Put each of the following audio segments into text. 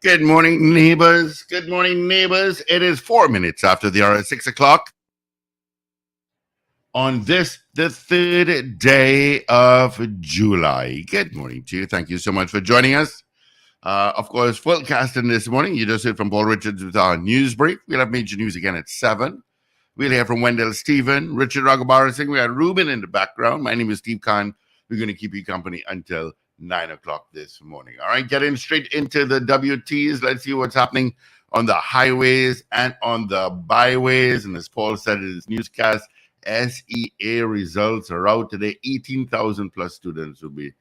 Good morning, neighbors. Good morning, neighbors. It is 4 minutes after the hour at 6 o'clock on this, the third day of July. Good morning to you. Thank you so much for joining us. Of course, full casting this morning. You just heard from Paul Richards with our news brief. We'll have major news again at 7. We'll hear from Wendell Stephen, Richard Raghubar Singh. We got Ruben in the background. My name is Steve Khan. We're going to keep you company until 9 o'clock this morning. All right, getting straight into the WTs. Let's see what's happening on the highways and on the byways. And as Paul said in his newscast, SEA results are out today. 18,000 plus students will be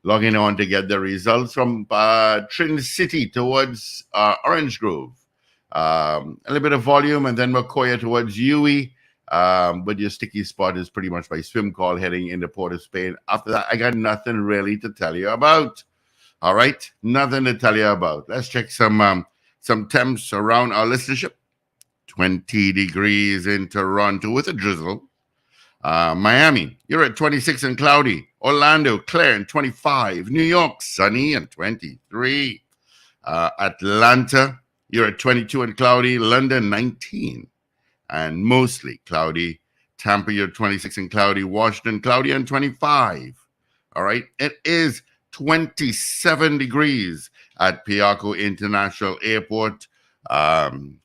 logging on to get the results from Trin City towards Orange Grove. A little bit of volume, and then Macoya towards UE. But your sticky spot is pretty much by swim call heading into Port of Spain. After that, I got nothing really to tell you about. All right, nothing to tell you about. Let's check some temps around our listenership. 20 degrees in Toronto with a drizzle. Miami, you're at 26 and cloudy. Orlando, clear and 25. New York, sunny and 23. Atlanta, you're at 22 and cloudy. London, 19 and mostly cloudy. Tampa, you're 26 and cloudy. Washington, cloudy and 25. All right. It is 27 degrees at Piarco International Airport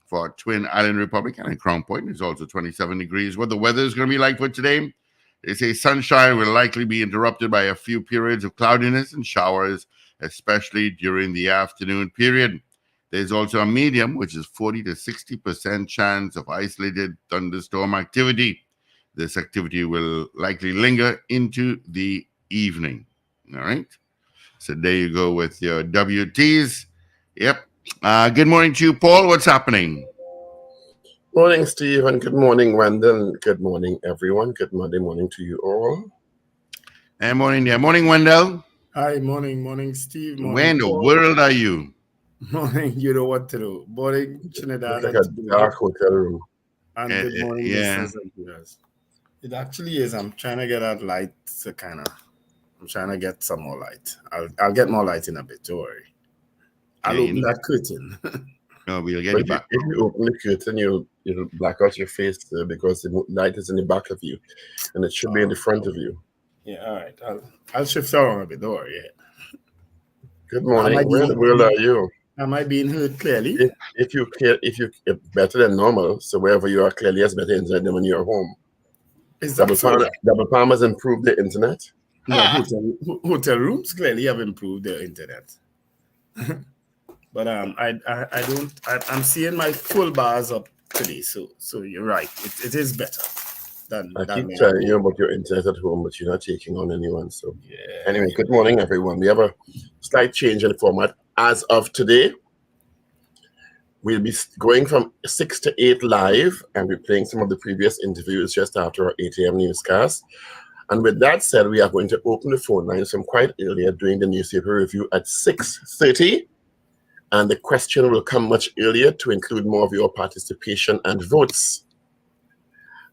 for Twin Island Republic, and Crown Point is also 27 degrees. What the weather is going to be like for today? They say sunshine will likely be interrupted by a few periods of cloudiness and showers, especially during the afternoon period. There's also a medium, which is 40 to 60% chance of isolated thunderstorm activity. This activity will likely linger into the evening. All right. So there you go with your WTs. Yep. Good morning to you, Paul. What's happening? Morning, Steve, and good morning, Wendell. Good morning, everyone. Good Monday morning to you all. And morning there. Morning, Wendell. Hi, morning, Steve. Morning, Where in the Paul. world are you? Morning, you know what to do. Morning, Trinidad. It's like a dark hotel room. And good morning, yeah. listeners and viewers. It actually is. I'm trying to get that light to I'm trying to get some more light. I'll get more light in a bit, don't worry. I'll open that curtain. No, we'll get it back. If you open the curtain, you'll black out your face because the light is in the back of you, and it should be in the front of you. Yeah, all right. I'll shift around a bit, don't worry. Good morning. Where in the world are you? Am I being heard clearly? If you better than normal, so wherever you are clearly has better internet than when you're home. Is that Double Palm has improved the internet? No, hotel rooms clearly have improved their internet. But I'm seeing my full bars up today, so you're right. It is better than I keep telling you about your internet at home, but you're not taking on anyone. So yeah. Anyway, good morning, everyone. We have a slight change in the format as of today. We'll be going from 6 to 8 live, and we're playing some of the previous interviews just after our 8 a.m. newscast. And with that said, we are going to open the phone lines from quite earlier doing the newspaper review at 6:30. And the question will come much earlier to include more of your participation and votes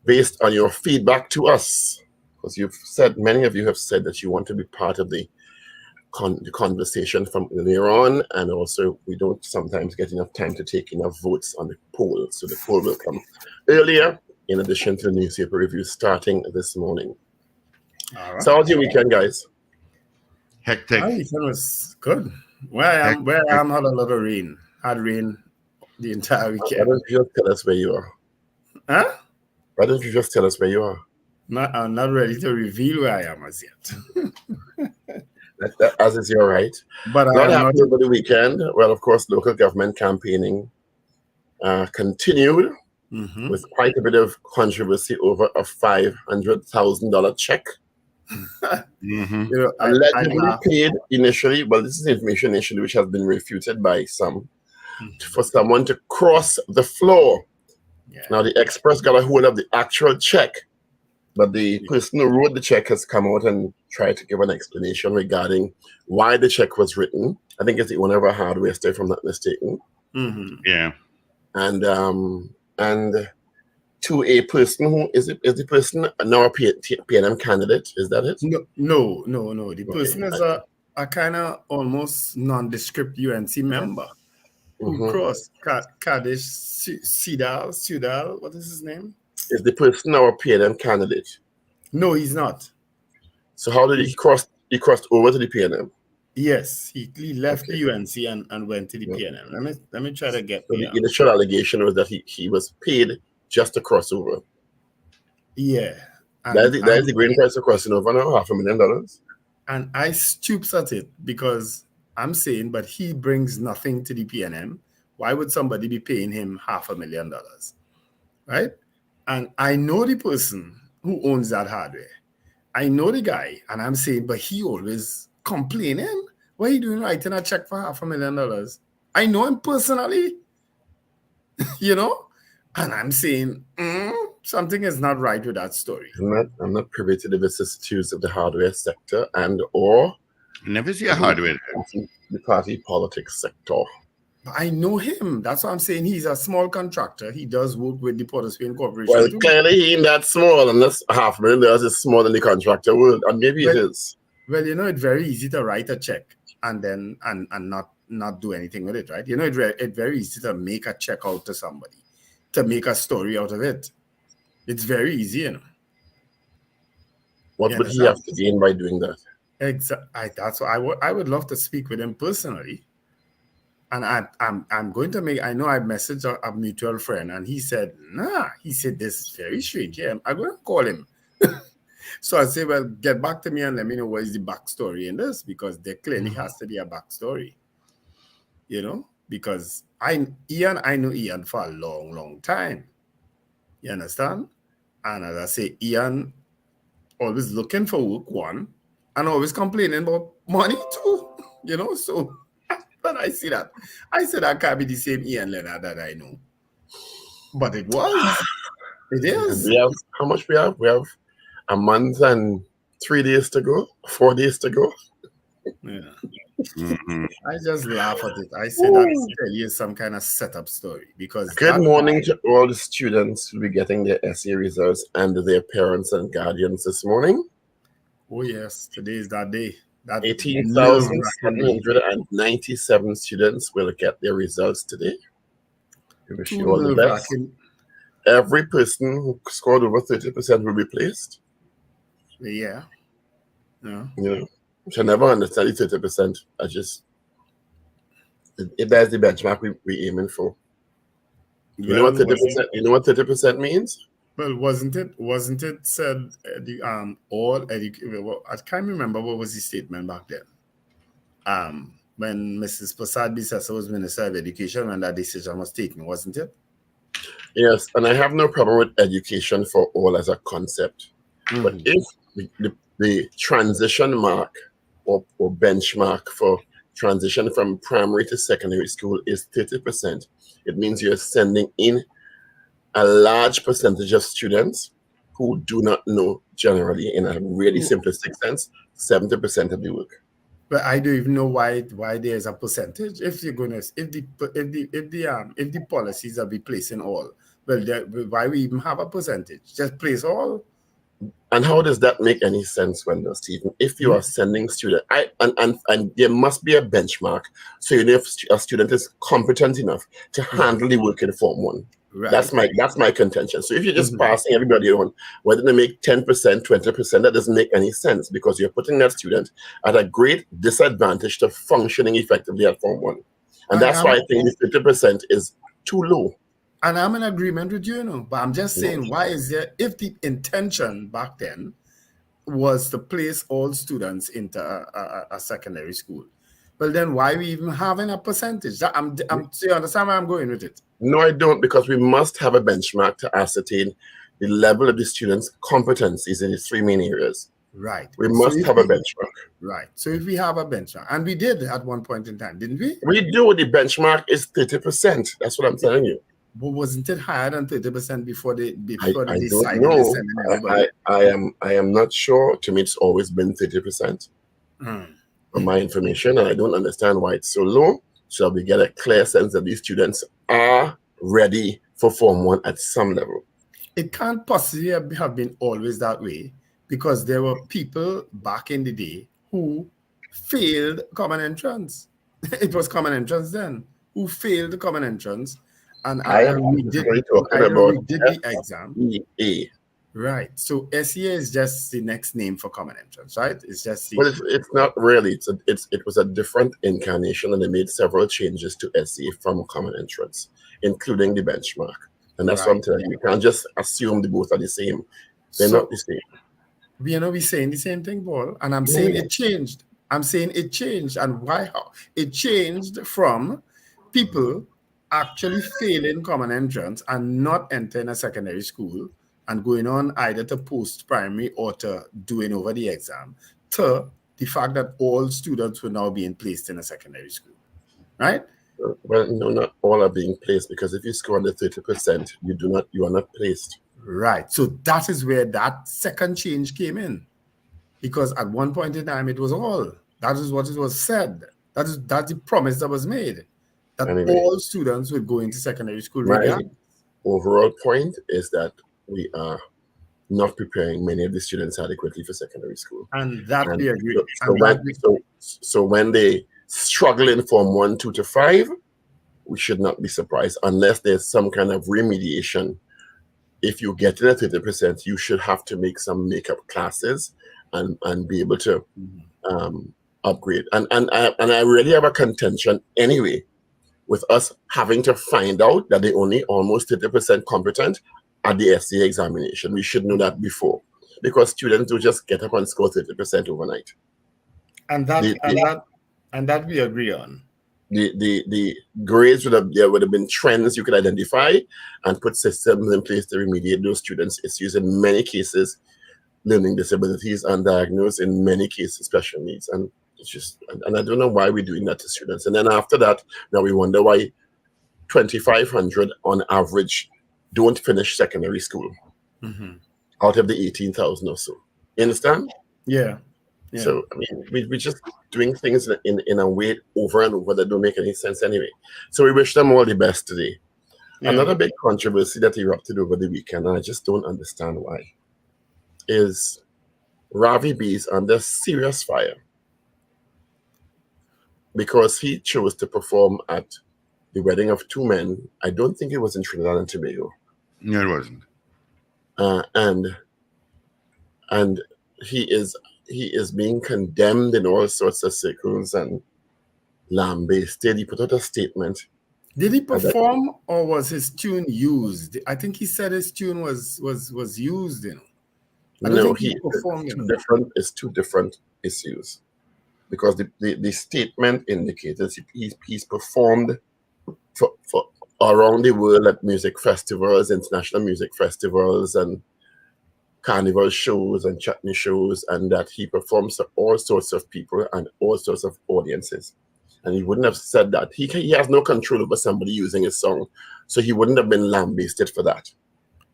based on your feedback to us. Because many of you have said that you want to be part of the conversation from earlier on. And also, we don't sometimes get enough time to take enough votes on the poll. So the poll will come earlier, in addition to the newspaper review starting this morning. All right. So how's your weekend, guys? Hectic. My weekend was good. Where I am had a lot of rain. Had rain the entire Why weekend. don't you just tell us where you are? Huh? Why don't you just tell us where you are? I'm not ready to reveal where I am as yet. As is your right. But What happened over the weekend? Well, of course, local government campaigning continued with quite a bit of controversy over a $500,000 check. Allegedly paid initially. Well, this is information initially which has been refuted by some for someone to cross the floor. Yeah. Now the Express got a hold of the actual check, but the person who wrote the check has come out and tried to give an explanation regarding why the check was written. I think it's the owner of a hardware store, if I'm not mistaken. Yeah. And to a person who is the person now a PNM candidate? Is that it? No. The person is a kind of almost nondescript UNC member. who Mhm. crossed Kaddish Sudal. What is his name? Is the person our PNM candidate? No, he's not. So how did he cross? He crossed over to the PNM. Yes, he left Okay. the UNC and went to the Yeah. PNM. Let me try to get So the the initial allegation was that he was paid just to cross over. yeah. That is the grand price of crossing over now, $500,000. And I stoops at it because I'm saying, but he brings nothing to the PNM. Why would somebody be paying him $500,000? Right? And I know the person who owns that hardware. I know the guy, and I'm saying, but he always complaining. What are you doing writing a check for $500,000? I know him personally, you know? And I'm saying, something is not right with that story. I'm not privy to the vicissitudes of the hardware sector and or Never see a hardware. the party politics sector. But I know him. That's what I'm saying. He's a small contractor. He does work with the Port of Spain Corporation Well, too. clearly he ain't that small, unless $500,000 is smaller than the contractor world, and maybe it is. Well, it's very easy to write a check and then and not do anything with it, right? It's very easy to make a check out to somebody, to make a story out of it. It's very easy, What would he have to gain by doing that? That's what I would love to speak with him personally. And I'm going to make. I know I messaged a mutual friend, and he said, "Nah." He said, "This is very strange." Yeah, I'm going to call him. So I say, "Well, get back to me and let me know what is the backstory in this, because there clearly has to be a backstory." Because I know Ian for a long, long time. You understand? And as I say, Ian always looking for work, one, and always complaining about money too. So. But I see that. I said that can't be the same Ian Leonard that I know. But it was. It is. And we have, how much we have? We have a month and 3 days to go, 4 days to go. Yeah. Mhm. I just laugh at it. I say that's really some kind of setup story, because Good morning to all the students who will be getting their essay results and their parents and guardians this morning. Oh yes, today is that day. That 18,797 students will get their results today. We wish you all the best. Every person who scored over 30% will be placed. Yeah. Which I never understand the 30%. That's the benchmark we aiming for. You know what 30%? You know what 30% means? Well, wasn't it said all I can't remember what was the statement back then. When Mrs. Prasad Bisasa was Minister of Education, when that decision was taken, wasn't it? Yes, and I have no problem with education for all as a concept. Mm-hmm. But if the transition mark or benchmark for transition from primary to secondary school is 30%, it means you're sending in a large percentage of students who do not know generally, in a really simplistic sense, 70% of the work. But I don't even know why there's a percentage. If the policies are be placing all, well, why we even have a percentage? Just place all. And how does that make any sense, Wendell, Stephen? If you are sending students, and there must be a benchmark, so you know if a student is competent enough to handle the work in Form 1. Right. That's my contention. So if you're just passing everybody on, whether they make 10%, 20%, that doesn't make any sense, because you're putting that student at a great disadvantage to functioning effectively at Form 1. And that's why I think the 50% is too low. And I'm in agreement with you, but I'm just saying, why is there, if the intention back then was to place all students into a secondary school, well, then why are we even having a percentage? So you understand where I'm going with it? No, I don't, because we must have a benchmark to ascertain the level of the students' competencies in the 3 main areas. Right. We must have a benchmark. Right. So if we have a benchmark, and we did at one point in time, didn't we? We do. The benchmark is 30%. That's what I'm telling you. But wasn't it higher than 30% before they I decided don't know. to send in everybody? I am not sure. To me, it's always been 30%. For my information, and I don't understand why it's so low. So we get a clear sense that these students are ready for Form 1 at some level. It can't possibly have been always that way, because there were people back in the day who failed common entrance. It was common entrance then, who failed the common entrance and I am redid, talking either about redid the exam. SEA. Right. So SEA is just the next name for common entrance, right? It's just the But it's not really. It was a different incarnation, and they made several changes to SEA from common entrance, including the benchmark. And that's what I'm right. telling you. You can't just assume the both are the same. They're So not the same. we're saying the same thing, Paul, and I'm No, saying yeah. it changed. I'm saying it changed, and why? How it changed from people actually failing common entrance and not entering a secondary school and going on either to post primary or to doing over the exam, to the fact that all students were now being placed in a secondary school, right? Well, no, not all are being placed, because if you score under 30%, you are not placed. Right. So that is where that second change came in. Because at one point in time, it was all. That is what it was said. That's the promise that was made. That Anyway, all students would go into secondary school my regardless. overall point is that we are not preparing many of the students adequately for secondary school. And that And we agree. so when they struggle in Form 1, 2 to 5, we should not be surprised unless there's some kind of remediation. If you get in at 30%, you should have to make some makeup classes and be able to upgrade. And I really have a contention anyway with us having to find out that they only almost 30% competent at the SCA examination. We should know that before, because students do just get up and score 30% overnight. And that we agree on. The grades there would have been trends you could identify and put systems in place to remediate those students' issues. In many cases, learning disabilities, undiagnosed, in many cases special needs. And it's just, and I don't know why we're doing that to students. And then after that, now we wonder why 2,500 on average don't finish secondary school out of the 18,000 or so. You understand? Yeah. So I mean, we're just doing things in a way over and over that don't make any sense anyway. So we wish them all the best today. Yeah. Another big controversy that erupted over the weekend, and I just don't understand why, is Ravi B is under serious fire because he chose to perform at the wedding of two men. I don't think it was in Trinidad and Tobago. No, it wasn't. And he is being condemned in all sorts of circles and lambasted. He put out a statement. Did he perform, or was his tune used? I think he said his tune was used. I don't think he performed. It's two different issues, because the statement indicates he's performed for around the world at music festivals, international music festivals, and carnival shows and chutney shows, and that he performs to all sorts of people and all sorts of audiences. And he wouldn't have said that. He has no control over somebody using his song, so he wouldn't have been lambasted for that.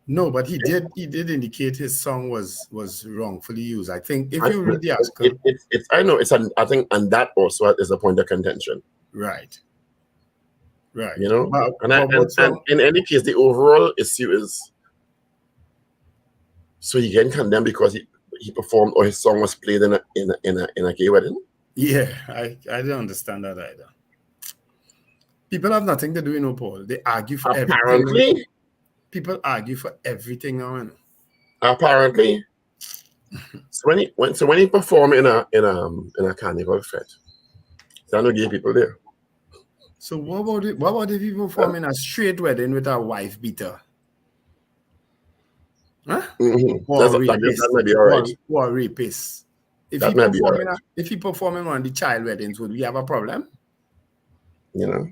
No, but he did indicate his song was wrongfully used. I think if you read the article, I think, and that also is a point of contention. Right. You know, and in any case, the overall issue is, so he can condemn because he performed or his song was played in a gay wedding. Yeah, I don't understand that either. People have nothing to do, Paul. They argue for everything. People argue for everything now. Apparently. So when he performed in a carnival fete, there are no gay people there. So what about if he perform in a straight wedding with a wife beater? Huh? That might be all right. Or a rapist. If he perform in one of the child weddings, would we have a problem? You know,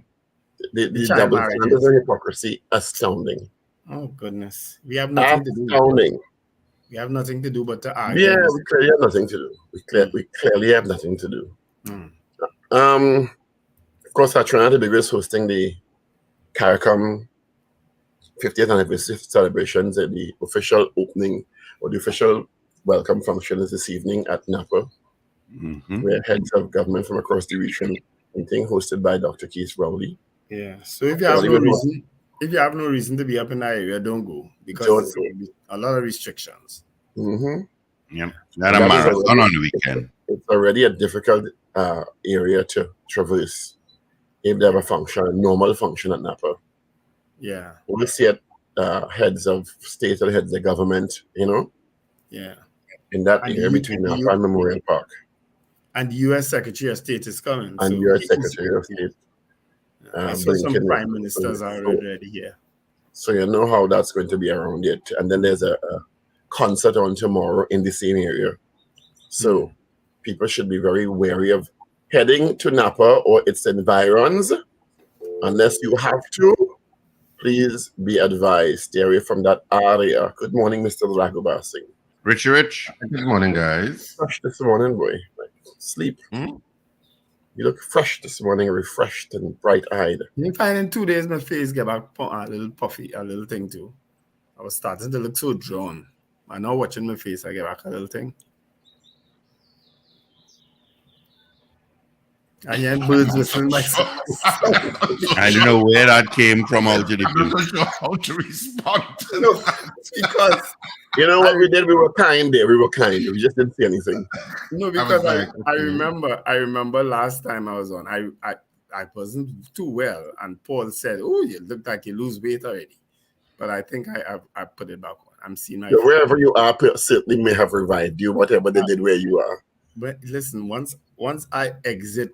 the double standards and hypocrisy, astounding. Oh goodness, we have nothing to do. Astounding. We have nothing to do but to argue. Yeah, we clearly have nothing to do. We clearly have nothing to do. Of course, our Trinidad and Tobago is hosting the CARICOM 50th anniversary celebrations, and the official opening or the official welcome function is this evening at Napa, where heads of government from across the region meeting, hosted by Dr. Keith Rowley. Yeah. So if you have no reason to be up in that area, don't go, because there's a lot of restrictions. Yeah. Not a marathon on the weekend. It's already a difficult area to traverse if they have a function, a normal function at Napa. Yeah. We see it heads of state and heads of government, Yeah. in that And area between Napa and Memorial Park. And the U.S. Secretary of State is coming. And so U.S. Secretary of State. I saw some Blinken. prime ministers are already here. So you know how that's going to be around it. And then there's a concert on tomorrow in the same area. So people should be very wary of heading to Napa or its environs. Unless you have to, please be advised. Stay away from that area. Good morning, Mr. Lagobasing. Rich. Good morning, guys. Fresh this morning, boy. Like, sleep. You look fresh this morning, refreshed and bright-eyed. You find in 2 days my face get back a little puffy, a little thing too. I was starting to look so drawn. I now watching my face, I get back a little thing. I hear birds whistling myself. I don't know where that came from out of the I'm blue. not sure how to respond to No, that. because You know what we did? We were kind there. We were kind. We just didn't say anything. no, I because was like, I okay. remember last time I was on, I wasn't too well, and Paul said, "Oh, you look like you lose weight already," but I think I put it back on. I'm seeing my. So wherever you are, certainly may have revived you, whatever they did where you are. But listen, once I exit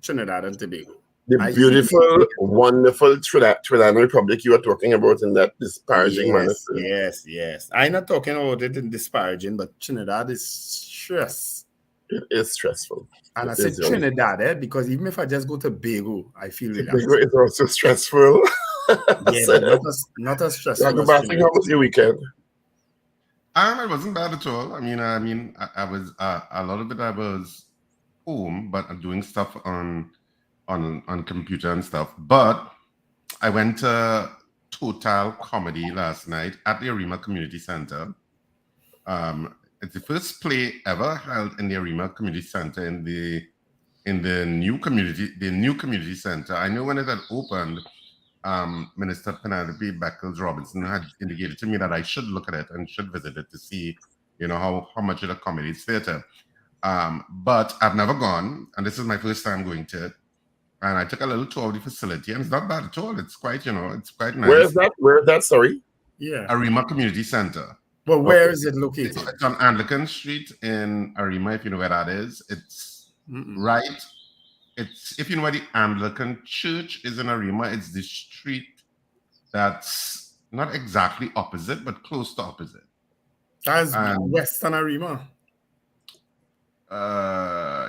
Trinidad and Tobago. The beautiful, wonderful Trinidad Republic you were talking about in that disparaging manner. Yes. I'm not talking about it in disparaging, but Trinidad is stress. It is stressful. And I said Trinidad, because even if I just go to Tobago, I feel relaxed. Tobago is also stressful. Yeah, but not as stressful. How was your weekend? It wasn't bad at all. I was a lot of it. I was home, but I'm doing stuff on computer and stuff. But I went to Total Comedy last night at the Arima Community Center. It's the first play ever held in the Arima Community Center in the new community center. I know when it had opened, Minister Penelope Beckles Robinson had indicated to me that I should look at it and should visit it to see, how much it accommodates theater. But I've never gone, and this is my first time going to it. And I took a little tour of the facility, and it's not bad at all. It's quite, it's quite nice. Where is that? Sorry. Yeah. Arima Community Center. But where is it located? It's on Anglican Street in Arima, if you know where that is. It's right. It's, if you know where the Anglican Church is in Arima, it's the street that's not exactly opposite, but close to opposite. That's Western Arima.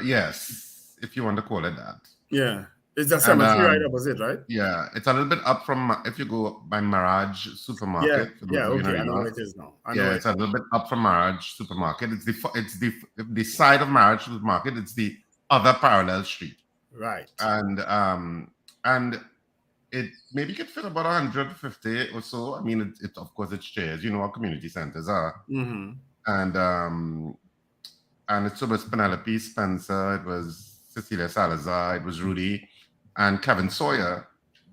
Yes, if you want to call it that. Yeah. It's a cemetery right opposite, right? Yeah, it's a little bit up from, if you go by Mirage Supermarket. Yeah, okay, I know what it is now. It's a little bit up from Mirage Supermarket. It's the side of Mirage Supermarket. It's the other parallel street. Right. And it maybe could fit about 150 or so. I mean, it of course it's shares. You know what community centers are. And it was Penelope Spencer. It was Cecilia Salazar. It was Rudy. And Kevin Sawyer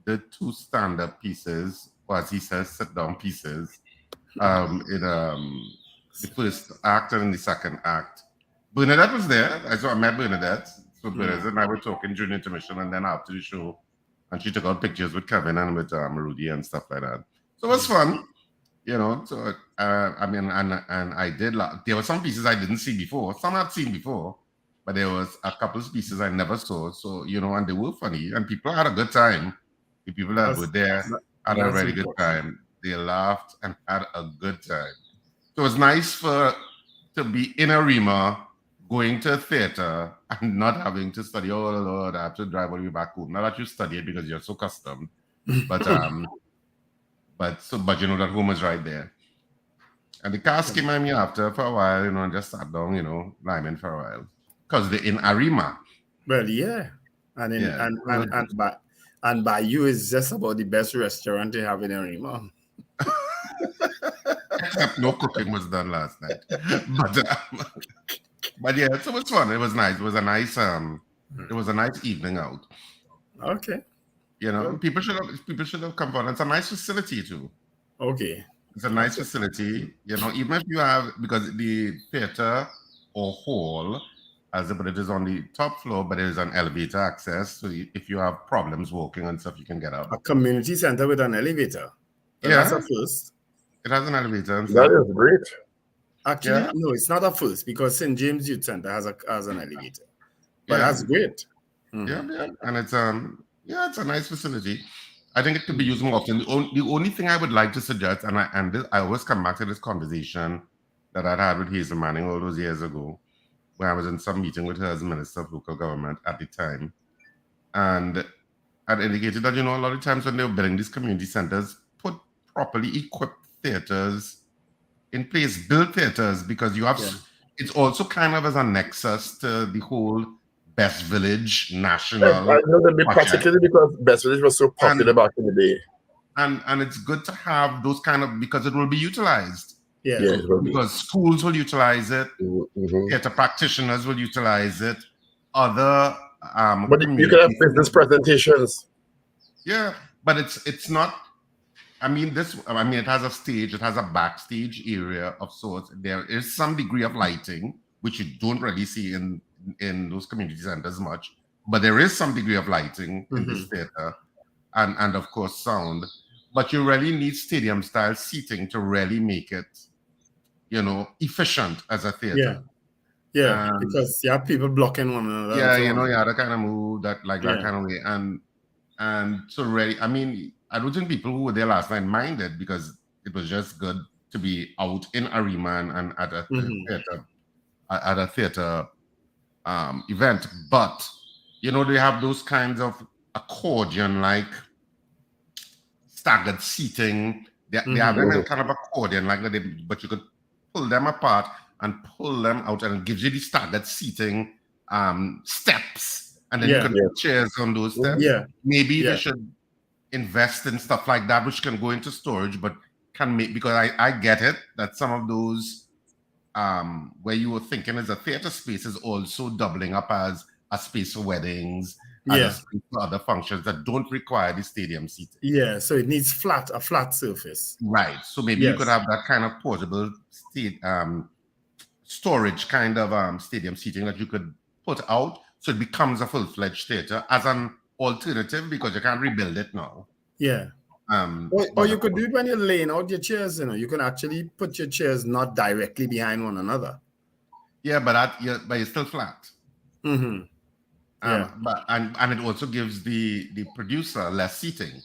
did 2 stand-up pieces, or as he says, sit-down pieces, in the first act and in the second act. Bernadette was there. I met Bernadette. So Bernadette and I were talking during intermission, and then after the show, and she took out pictures with Kevin and with Rudy and stuff like that. So it was fun, So and I did. There were some pieces I didn't see before. Some I'd seen before. But there was a couple of pieces I never saw. So, and they were funny. And people had a good time. The people that were there had a very good time. They laughed and had a good time. So it was nice to be in Arima, going to a theater, and not having to study. Oh, Lord, I have to drive all the way back home. Not that you study it because you're so accustomed. But, but you know that home is right there. And the cast came at me after for a while, and just sat down, liming for a while. Because they're in Arima. Well, yeah. And Bayou is just about the best restaurant they have in Arima. Except no cooking was done last night. But yeah, so it was fun. It was nice. It was a nice evening out. Okay. People should have come on. It's a nice facility too. Okay. It's a nice facility. Even if you have, because the theater or hall but it is on the top floor, but there is an elevator access. So if you have problems walking and stuff, you can get up. A community center with an elevator. Well, Yeah. That's a first. It has an elevator and That stuff. is great. Actually, Yeah. no, it's not a first because St. James Youth Center has an elevator. But Yeah. that's great. Yeah, and it's it's a nice facility. I think it could be used more often. The only thing I would like to suggest, and I always come back to this conversation that I had with Hazel Manning all those years ago, when I was in some meeting with her as Minister of Local Government at the time, and I'd indicated that, a lot of times when they were building these community centers, put properly equipped theaters in place, build theaters, because you have, it's also kind of as a nexus to the whole Best Village national I know that project. particularly because Best Village was so popular back in the day. And it's good to have those kind of, because it will be utilized. Yeah. it will be. Because schools will utilize it, theater practitioners will utilize it, other but you can have business presentations. Yeah, but it's not. It has a stage, it has a backstage area of sorts. There is some degree of lighting, which you don't really see in those community centers much, but there is some degree of lighting in this theater, and of course sound. But you really need stadium style seating to really make it, efficient as a theater. Yeah, because you have people blocking one another. That kind of move, that kind of way, and so really, I don't think people who were there last night minded, because it was just good to be out in Ariman and at a theater event. But they have those kinds of accordion-like staggered seating. They have them in kind of accordion like that, but you could pull them apart and pull them out, and it gives you the staggered seating steps, and then you can put chairs on those steps. Maybe they should invest in stuff like that, which can go into storage, but can make, because I get it that some of those where you were thinking as a theater space is also doubling up as a space for weddings, and a space for other functions that don't require the stadium seating. Yeah, so it needs a flat surface. Right. So maybe you could have that kind of portable storage kind of stadium seating that you could put out, so it becomes a full-fledged theater as an alternative, because you can't rebuild it now. Yeah. Or you could do it when you're laying out your chairs. You can actually put your chairs not directly behind one another. Yeah, but you're still flat. Mm-hmm. But it also gives the producer less seating.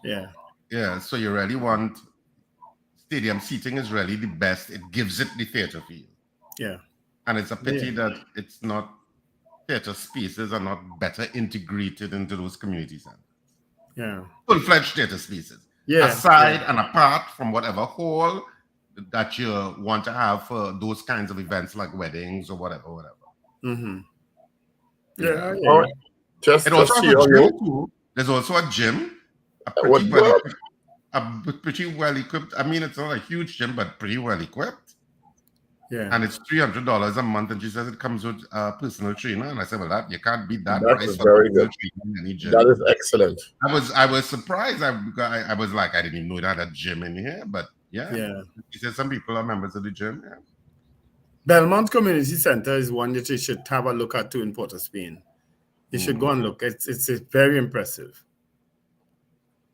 Yeah. Yeah. So you really want stadium seating is really the best. It gives it the theater feel. Yeah. And it's a pity that it's not, theater spaces are not better integrated into those community centers. Yeah. Full-fledged theater spaces. Yeah. Aside and apart from whatever hall that you want to have for those kinds of events like weddings or whatever. Mm-hmm. Yeah. All right. Just also has a so gym too. There's also a gym. Pretty well equipped. It's not a huge gym, but pretty well equipped. Yeah. And it's $300 a month, and she says it comes with a personal trainer. And I said, well, you can't beat that That price is for very personal good. training in any gym. That is excellent. I was surprised. I was like, I didn't even know it had a gym in here, but yeah. She said some people are members of the gym. Yeah. Belmont Community Center is one that you should have a look at too in Port of Spain. You should go and look. It's very impressive.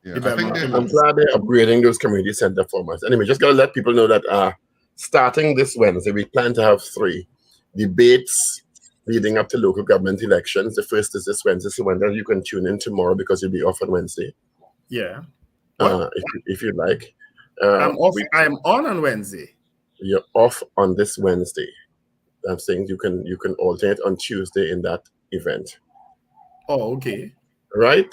Yeah, I'm glad they're upgrading those community center formats. Anyway, just gotta let people know that starting this Wednesday, we plan to have 3 debates leading up to local government elections. The first is this Wednesday, so Wednesday you can tune in tomorrow because you'll be off on Wednesday. Yeah. If you'd like. I'm off. I'm on Wednesday. You're off on this Wednesday. I'm saying you can alternate on Tuesday in that event. Oh, okay. Right.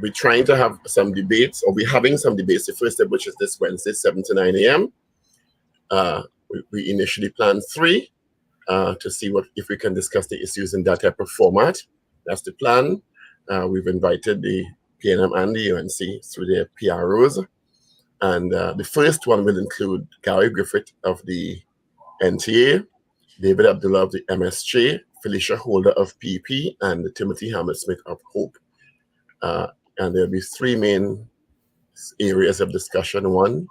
We're trying to have some debates, or we're having some debates. The first step, which is this Wednesday, 7 to 9 a.m. We initially planned 3 to see if we can discuss the issues in that type of format. That's the plan. We've invited the PNM and the UNC through their PROs. And the first one will include Gary Griffith of the NTA, David Abdullah of the MSJ, Felicia Holder of PP, and Timothy Hammersmith of Hope. And there'll be 3 main areas of discussion. 1,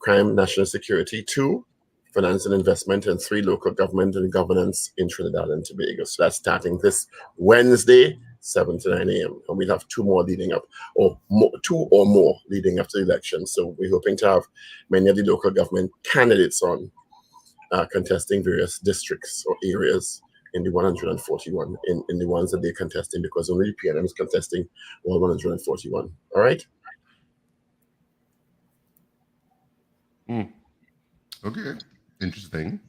crime, national security. 2, finance and investment, and 3 local government and governance in Trinidad and Tobago. So that's starting this Wednesday, 7 to 9 a.m. And we'll have 2 more leading up, or 2 or more leading up to the election. So we're hoping to have many of the local government candidates on contesting various districts or areas in the 141, in the ones that they're contesting, because only the PNM is contesting all 141. All right? Okay, interesting.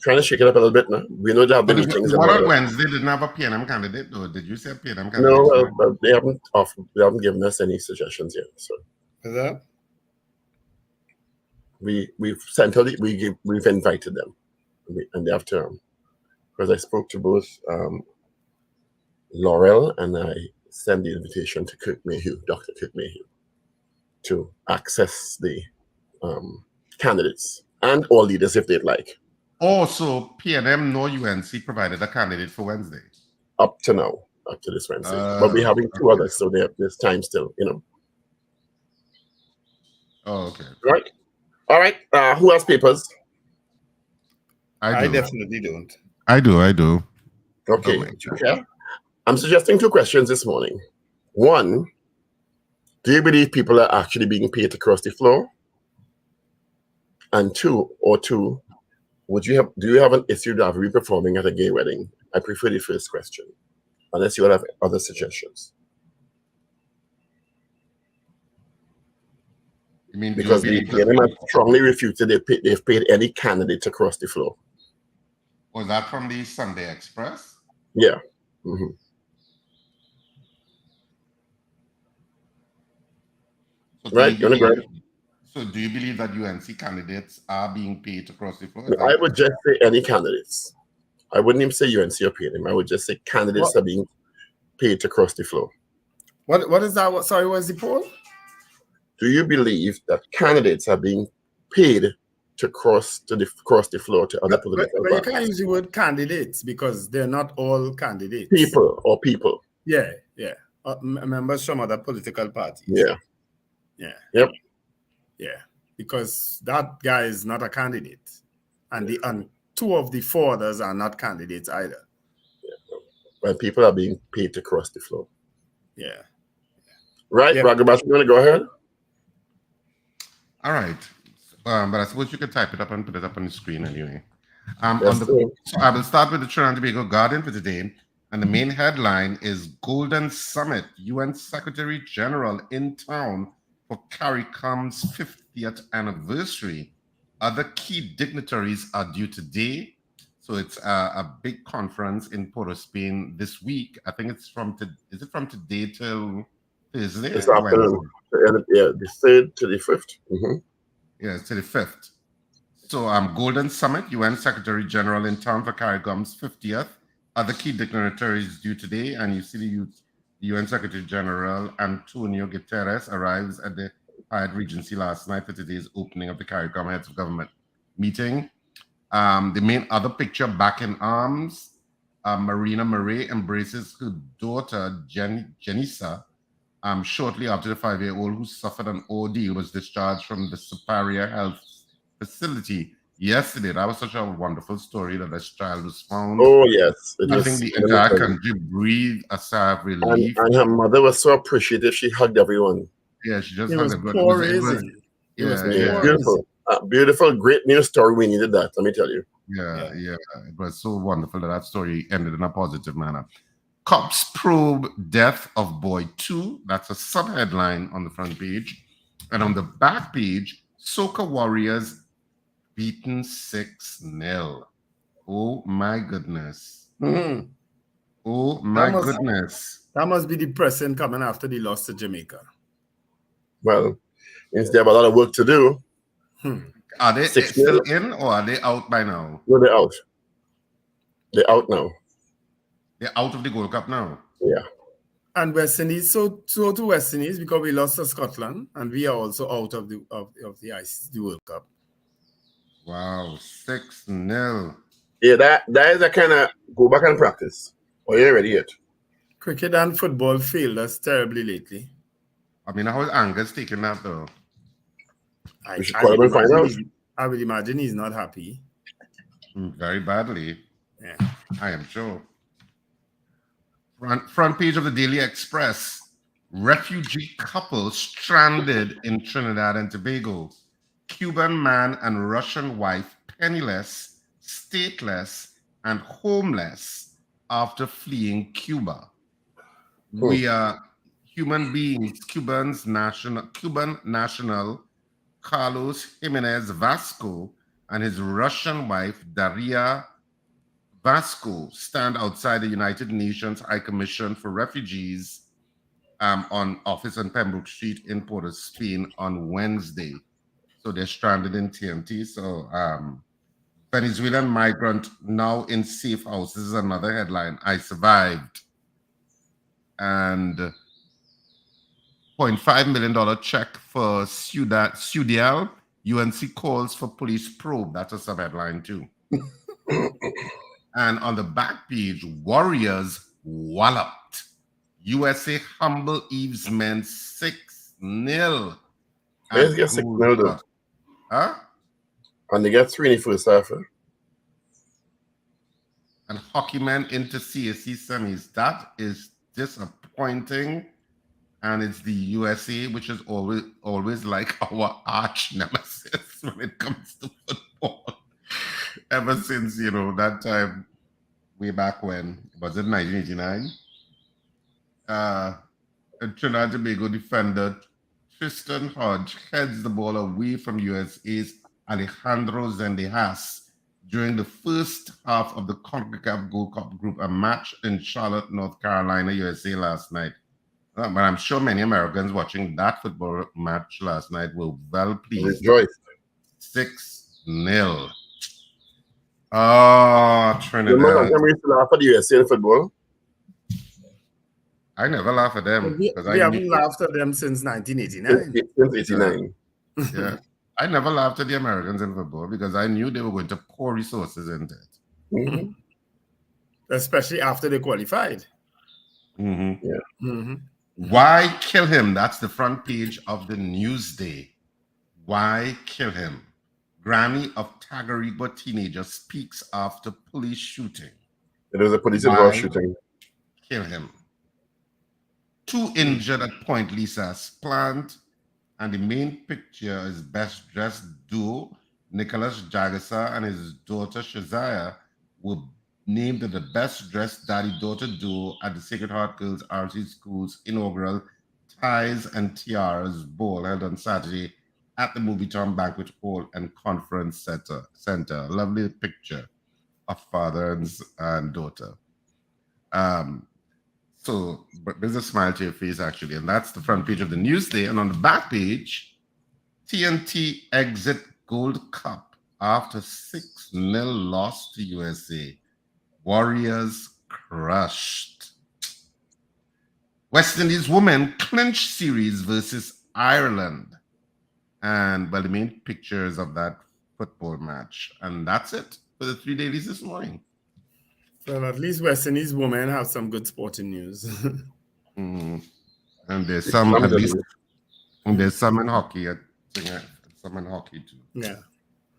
Trying to shake it up a little bit now. We know they have the But meetings. what on Wednesday didn't have a PNM candidate, though? Did you say a PNM candidate? No, they haven't given us any suggestions yet. So Is that? we've sent out we've invited them, and they have to, because I spoke to both Laurel, and I sent the invitation to Dr. Kirk Mayhew, to access the candidates and all leaders if they'd like. Oh, so PNM nor UNC provided a candidate for Wednesday? Up to this Wednesday. But we're having 2 others, so there's time still, Oh, okay. Right? All right. Who has papers? I definitely don't. I do. Okay. Oh, Yeah. I'm suggesting 2 questions this morning. 1, do you believe people are actually being paid to cross the floor? And 2, do you have an issue to have re-performing at a gay wedding? I prefer the first question, unless you have other suggestions. You mean Because the PNM has strongly refuted they've paid any candidate to cross the floor. Was that from the Sunday Express? Yeah. Mm-hmm. So right? You want to go ahead? So do you believe that UNC candidates are being paid to cross the floor? I would just say any candidates. I wouldn't even say UNC or PNM. I would just say candidates are being paid to cross the floor. What is that? Sorry, what's the poll? Do you believe that candidates are being paid to cross the floor to other political parties? But you can't use the word candidates because they're not all candidates. People. Yeah. Members from other political parties. Yeah. Yep. Yeah. Because that guy is not a candidate. And 2 of the 4 others are not candidates either. Yeah. But people are being paid to cross the floor. Yeah. Right, yep. Ragabas, you want to go ahead? All right. But I suppose you could type it up and put it up on the screen anyway. So I will start with the Trinidad and Tobago Guardian for today. And the main headline is Golden Summit, UN Secretary General in town for CARICOM's 50th anniversary. Other key dignitaries are due today. So it's a big conference in Port of Spain this week. I think it's is it from today till Thursday? It's afternoon. Yeah, the 3rd to the 5th. Mm-hmm. Yeah, it's to the 5th. So Golden Summit, UN Secretary General in town for CARICOM's 50th. Other key dignitaries due today, and you see the UN Secretary General Antonio Guterres arrives at the Hyatt Regency last night for today's opening of the CARICOM Heads of Government meeting. The main other picture, back in arms, Marina Murray embraces her daughter, Janissa, shortly after the 5-year-old who suffered an ordeal was discharged from the Superior Health Facility yesterday. That was such a wonderful story that this child was found. Oh, yes. I think the entire country breathed a sigh of relief. And her mother was so appreciative. She hugged everyone. Yeah, she just hugged everyone. It was beautiful. Beautiful, great news story. We needed that, let me tell you. Yeah. It was so wonderful that story ended in a positive manner. Cops probe death of boy 2. That's a sub-headline on the front page. And on the back page, Soca Warriors beaten 6-0. Oh my goodness. Mm-hmm. Oh my goodness. That must be depressing coming after the loss to Jamaica. Well, means they have a lot of work to do. Are they still in or are they out by now? No, they're out. They're out now. They're out of the Gold Cup now. Yeah. And West Indies, so to West Indies, because we lost to Scotland, and we are also out of the World Cup. Wow, 6-0. Yeah, that is a kind of go back and practice. Oh, you're ready yet? Cricket and football failed us terribly lately. I mean, how is Angus taking that though? We should call them and find out. I would imagine he's not happy. Very badly. Yeah. I am sure. Front page of the Daily Express. Refugee couple stranded in Trinidad and Tobago. Cuban man and Russian wife penniless, stateless, and homeless after fleeing Cuba. We are human beings. Cuban national Carlos Jimenez Vasco and his Russian wife Daria Vasco stand outside the United Nations High Commission for Refugees on office on Pembroke Street in Port of Spain on Wednesday. So they're stranded in TNT. So Venezuelan migrant now in safe house. This is another headline. I survived. And $0.5 million check for Sudial. UNC calls for police probe. That's a sub-headline too. And on the back page, Warriors walloped. USA humble Eve's men 6-0. Let's get 6-0 though. Huh? And they get 3 in the first half. And hockey men into CAC semis. That is disappointing. And it's the USA, which is always like our arch nemesis when it comes to football. Ever since, that time way back when, was it 1989? Trinidad and Tobago defender Tristan Hodge heads the ball away from USA's Alejandro Zendejas during the first half of the CONCACAF Gold Cup group, a match in Charlotte, North Carolina, USA last night. But I'm sure many Americans watching that football match last night were well pleased. Rejoiced. 6-0. Oh, Trinidad. Remember we used to laugh at the USA in football? I never laugh at them. We haven't laughed at them since 1989. Since 89. Yeah. I never laughed at the Americans in football because I knew they were going to pour resources into it. Mm-hmm. Especially after they qualified. Mm-hmm. Yeah. Mm-hmm. Why kill him? That's the front page of the Newsday. Why kill him? Granny of Tagarigua teenager speaks after police shooting. It was a police involved shooting. Kill him. 2 injured at Point Lisa's plant. And the main picture is best dressed duo. Nicholas Jagasa and his daughter Shazaya were named the best dressed daddy-daughter duo at the Sacred Heart Girls RC School's inaugural Ties and Tiaras Ball held on Saturday at the Movietown Banquet Hall and Conference Center. Lovely picture of father and daughter. So there's a smile to your face, actually. And that's the front page of the Newsday. And on the back page, TNT exit Gold Cup after 6-0 loss to USA. Warriors crushed. West Indies women clinch series versus Ireland. And the main pictures of that football match. And that's it for the 3 dailies this morning. Well, at least West Indies women have some good sporting news. And there's some, at least, and there's some in hockey. I think some in hockey too. Yeah.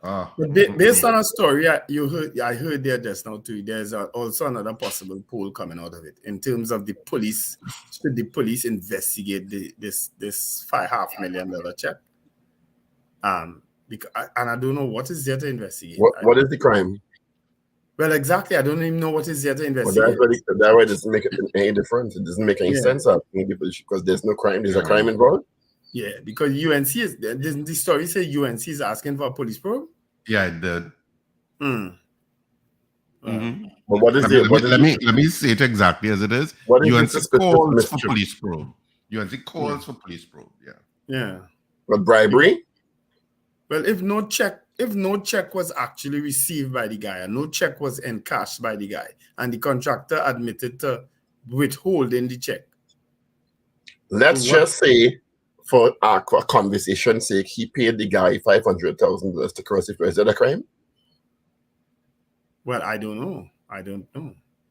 But based on a story I heard there just now too, there's also another possible poll coming out of it in terms of the police. Should the police investigate this $5.5 million check? Because I don't know what is there to investigate. What is the crime? Well, exactly. I don't even know what is there to investigate. Well, that way doesn't make any difference. It doesn't make any sense because there's no crime. There's a crime involved. Yeah, because UNC is the story say UNC is asking for a police probe. Yeah, it did. But what is let me say it exactly as it is. UNC calls for police probe. UNC calls for police probe. Yeah. Yeah. But bribery? Well, if no check was actually received by the guy, and no check was encashed by the guy, and the contractor admitted to withholding the check. Let's just say, for our conversation's sake, he paid the guy $500,000 to cross it. Is that a crime? Well, I don't know.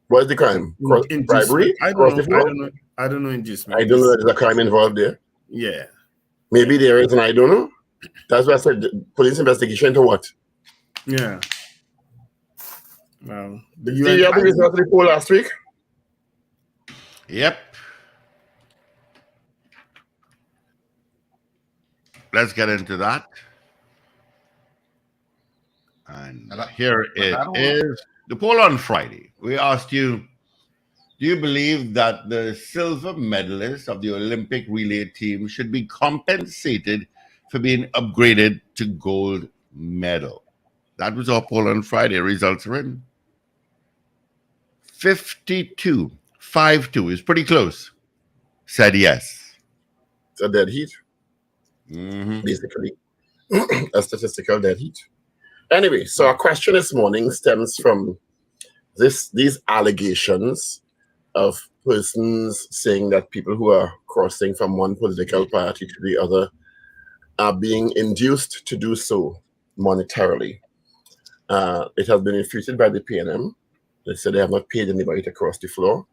What is the crime? Bribery? I don't know inducement. I don't know that there's a crime involved there. Yeah. Maybe there is, and I don't know. That's why I said police investigation into what? Yeah. Well, Did you have the result of the poll last week? Yep. Let's get into that. And here it is. The poll on Friday. We asked you, do you believe that the silver medalists of the Olympic relay team should be compensated for being upgraded to gold medal? That was our poll on Friday. Results are in. 52.52 is pretty close. Said yes. It's a dead heat. Mm-hmm. Basically, a statistical dead heat. Anyway, so our question this morning stems from these allegations of persons saying that people who are crossing from one political party to the other are being induced to do so monetarily. It has been refuted by the PNM. They said they have not paid anybody to cross the floor.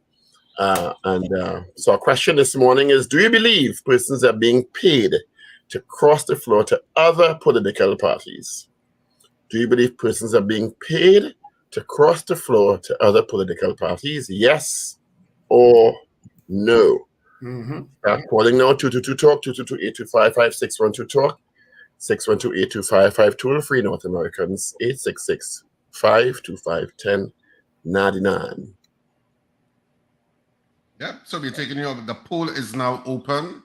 So our question this morning is, do you believe persons are being paid to cross the floor to other political parties? Do you believe persons are being paid to cross the floor to other political parties? Yes or no? Calling now, 222-TALK, 222-8255-612-TALK, 612-8255, toll-free North Americans, 866-525-1099. Yeah, so we're taking you over. The poll is now open.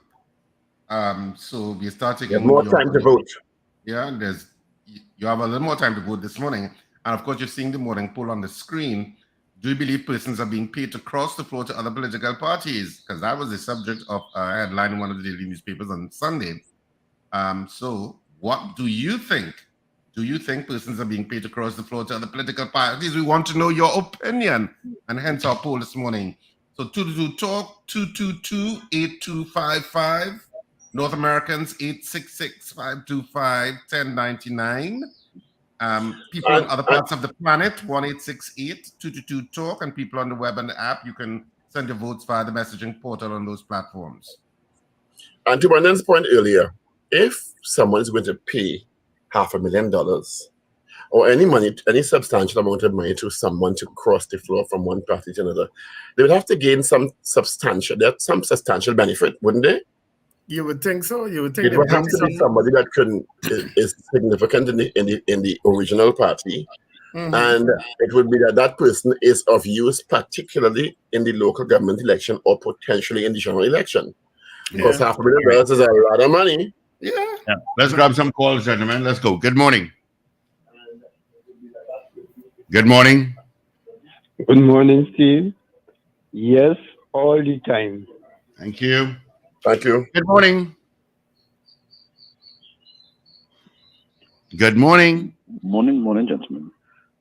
So we start taking You have more time to vote. Yeah, and you have a little more time to vote this morning. And of course, you're seeing the morning poll on the screen. Do you believe persons are being paid to cross the floor to other political parties? Because that was the subject of a headline in one of the daily newspapers on Sunday. So what do you think? Do you think persons are being paid to cross the floor to other political parties? We want to know your opinion, and hence our poll this morning. So 222-TALK, 222-8255. North Americans, 866-525-1099. People in other parts of the planet, 1-868-222-TALK, and people on the web and the app, you can send your votes via the messaging portal on those platforms. And to Brandon's point earlier, if someone is going to pay $500,000 or any substantial amount of money to someone to cross the floor from one party to another, they would have to gain some substantial benefit, wouldn't they? You would think so. You would think it would have to be somebody that is significant in the original party, and it would be that person is of use, particularly in the local government election or potentially in the general election, because $500,000 is a lot of money. Yeah. Let's grab some calls, gentlemen. Let's go. Good morning. Good morning. Good morning, Steve. Yes, all the time. Thank you. Thank you. Good morning. Good morning. Morning, gentlemen.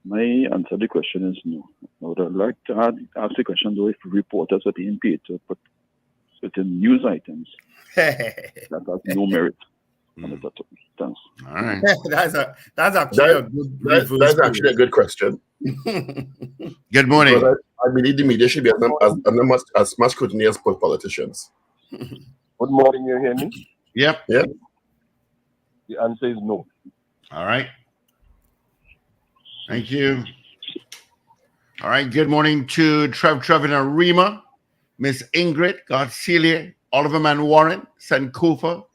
My answer to the question is no. I would like to ask the question, though, if reporters are being paid to put certain news items that has no merit. Thanks. All right. That's actually that's actually a good question. Good morning. I believe the media should be under as much scrutiny as politicians. Good morning, you hear me? Yep. Yep. The answer is no. All right. Thank you. All right. Good morning to Trevor Arima, Miss Ingrid, Garcelia, Oliver Man Warren, Sankofa,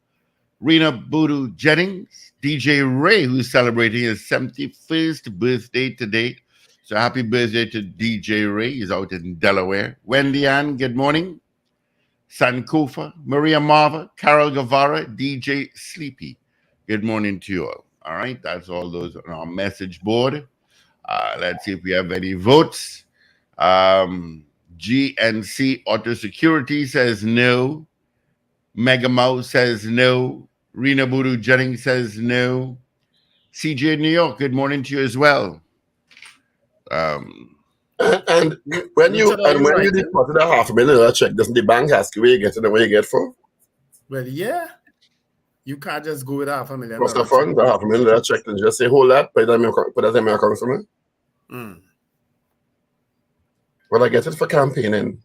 Rena Boodoo Jennings, DJ Ray, who's celebrating his 71st birthday today. So happy birthday to DJ Ray. He's out in Delaware. Wendy Ann, good morning. Sankofa, Maria Marva, Carol Guevara, DJ Sleepy. Good morning to you all. All right, that's all those on our message board. Let's see if we have any votes. GNC Auto Security says no. Mega Mouse says no. Rena Boodoo Jennings says no. CJ New York, good morning to you as well. And when you deposit a $500,000 check, doesn't the bank ask you where you get it and where you get for? Well, yeah. You can't just go with $500,000. What's the fund? The $500,000 check and just say, hold that, put that in my account for me. Well, I get it for campaigning.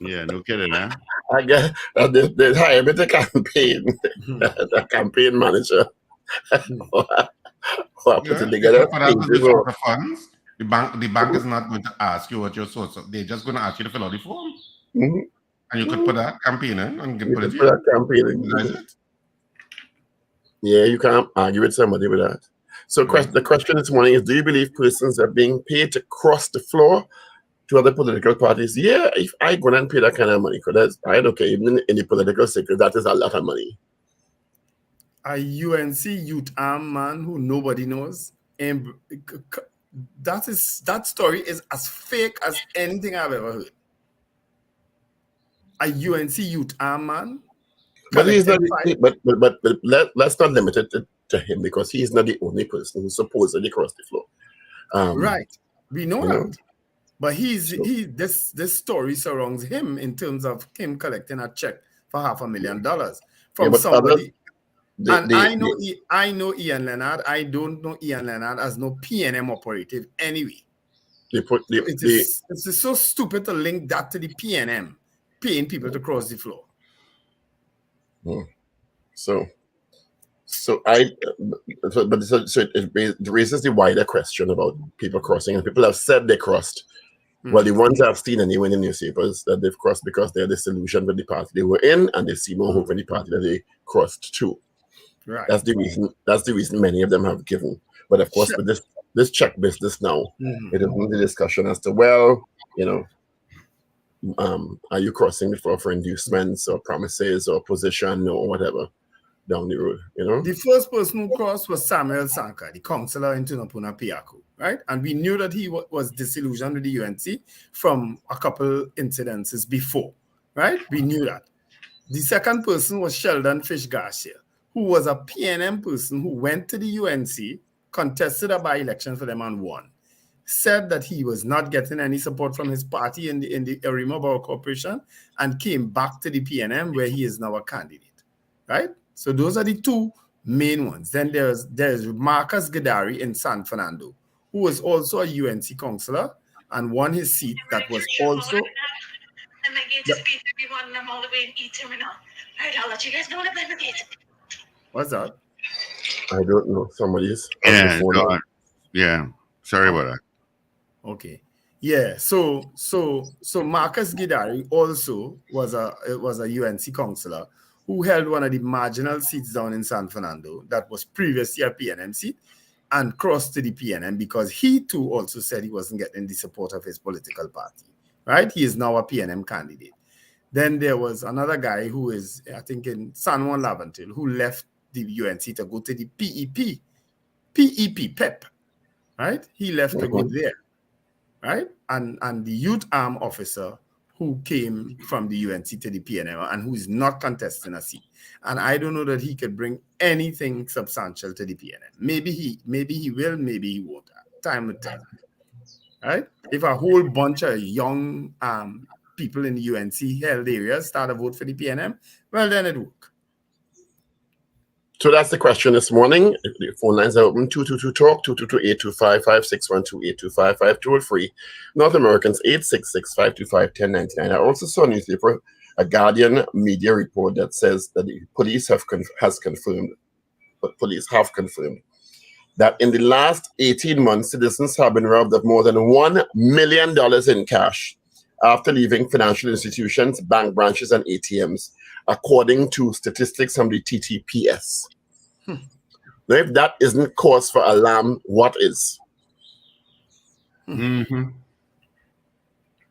Yeah, no kidding, huh? I guess they hire me to campaign, the campaign manager. Or put Yeah, it you together. could put that as the source of funds. The bank is not going to ask you what your source of. They're just going to ask you to fill out the form, Mhm. and you could put that campaign in and You put it can put here. that campaign. Organize it. Yeah, you can't argue with somebody with that. So Yeah. the question this morning is, do you believe persons are being paid to cross the floor to other political parties? Yeah, if I go and pay that kind of money, because I don't care, even in the political sector, that is a lot of money. A UNC youth arm man who nobody knows. And that story is as fake as anything I've ever heard. A UNC youth arm man. But he's not. Collected But let's not limit it to him, because he's not the only person who supposedly crossed the floor. right. We know You that. know, But so, this story surrounds him in terms of him collecting a check for $500,000 yeah, from but other somebody. And I know Ian Leonard. I don't know Ian Leonard as no PNM operative anyway. So it is so stupid to link that to the PNM paying people to cross the floor. So it raises the wider question about people crossing, and people have said they crossed. Well, the ones I've seen anyway in the newspapers, that they've crossed because they're disillusioned with the party they were in, and they see no hope in the party that they crossed to. Right. That's the reason. That's the reason many of them have given. But of course, with this check business now, it isn't the discussion as to, well, are you crossing the floor for inducements or promises or position or whatever down the road, The first person who crossed was Samuel Sanka, the councillor in Tunapuna Piaku, right? And we knew that he was disillusioned with the UNC from a couple incidences before, right? We knew that. The second person was Sheldon Fish Garcia, who was a PNM person who went to the UNC, contested a by-election for them and won. Said that he was not getting any support from his party in the Arima Borough Corporation, and came back to the PNM, where he is now a candidate, right? So those are the two main ones. Then there's Marcus Gadari in San Fernando, who was also a UNC councillor and won his seat. That was also. I'm going to speak to everyone, and I'm all the way in E-Terminal. All right, I'll let you guys know when I'm at the gate. What's that? I don't know. Somebody's on Yeah, the phone. no, yeah. Sorry about that. Okay. Yeah. So Marcus Gidari also was a UNC councillor who held one of the marginal seats down in San Fernando that was previously a PNM seat, and crossed to the PNM because he too also said he wasn't getting the support of his political party. Right? He is now a PNM candidate. Then there was another guy who is, I think, in San Juan Lavantil, who left the UNC to go to the PEP, right? He left to go there, right? And the youth arm officer who came from the UNC to the PNM and who is not contesting a seat. And I don't know that he could bring anything substantial to the PNM. Maybe he will, maybe he won't. Time will tell. Right? If a whole bunch of young people in the UNC held areas start to vote for the PNM, well, then it work. So that's the question this morning. The phone lines are open: 222-TALK, 222-8255, 612-8255, toll-free. North Americans, 866-525-1099. I also saw a newspaper, a Guardian media report that says that the police have confirmed that in the last 18 months, citizens have been robbed of more than $1 million in cash after leaving financial institutions, bank branches, and ATMs, according to statistics from the TTPS. Now, if that isn't cause for alarm, what is? Mm-hmm.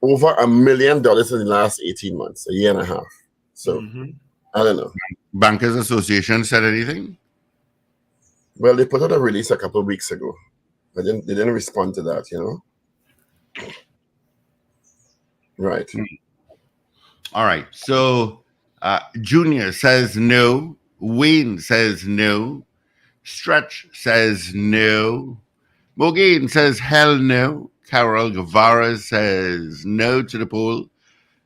Over $1 million in the last 18 months, a year and a half. So, I don't know. Bankers Association said anything? Well, they put out a release a couple of weeks ago. But they didn't respond to that, Right. All right. So Junior says no. Wayne says no. Stretch says no. Mogane says hell no. Carol Guevara says no to the poll.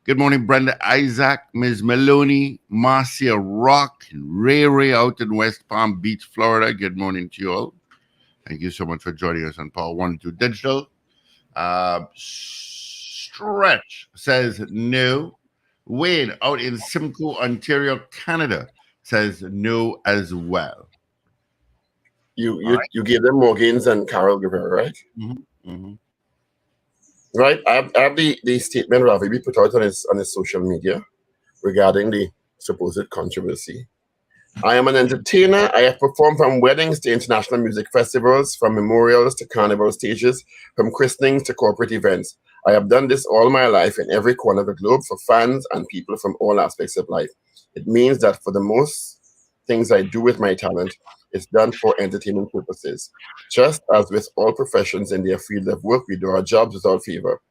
Good morning, Brenda Isaac, Ms. Maloney, Marcia Rock, and Ray out in West Palm Beach, Florida. Good morning to you all. Thank you so much for joining us on Power 102 Digital. Stretch says no. Wayne out in Simcoe, Ontario, Canada says no as well. You gave them Morgans and Carol Guevara, right? Mm-hmm. Mm-hmm. Right. I have the statement Ravi put out on his social media regarding the supposed controversy. I am an entertainer. I have performed from weddings to international music festivals, from memorials to carnival stages, from christenings to corporate events. I have done this all my life in every corner of the globe for fans and people from all aspects of life. It means that for the most things I do with my talent, it's done for entertainment purposes. Just as with all professions in their field of work, we do our jobs without favor.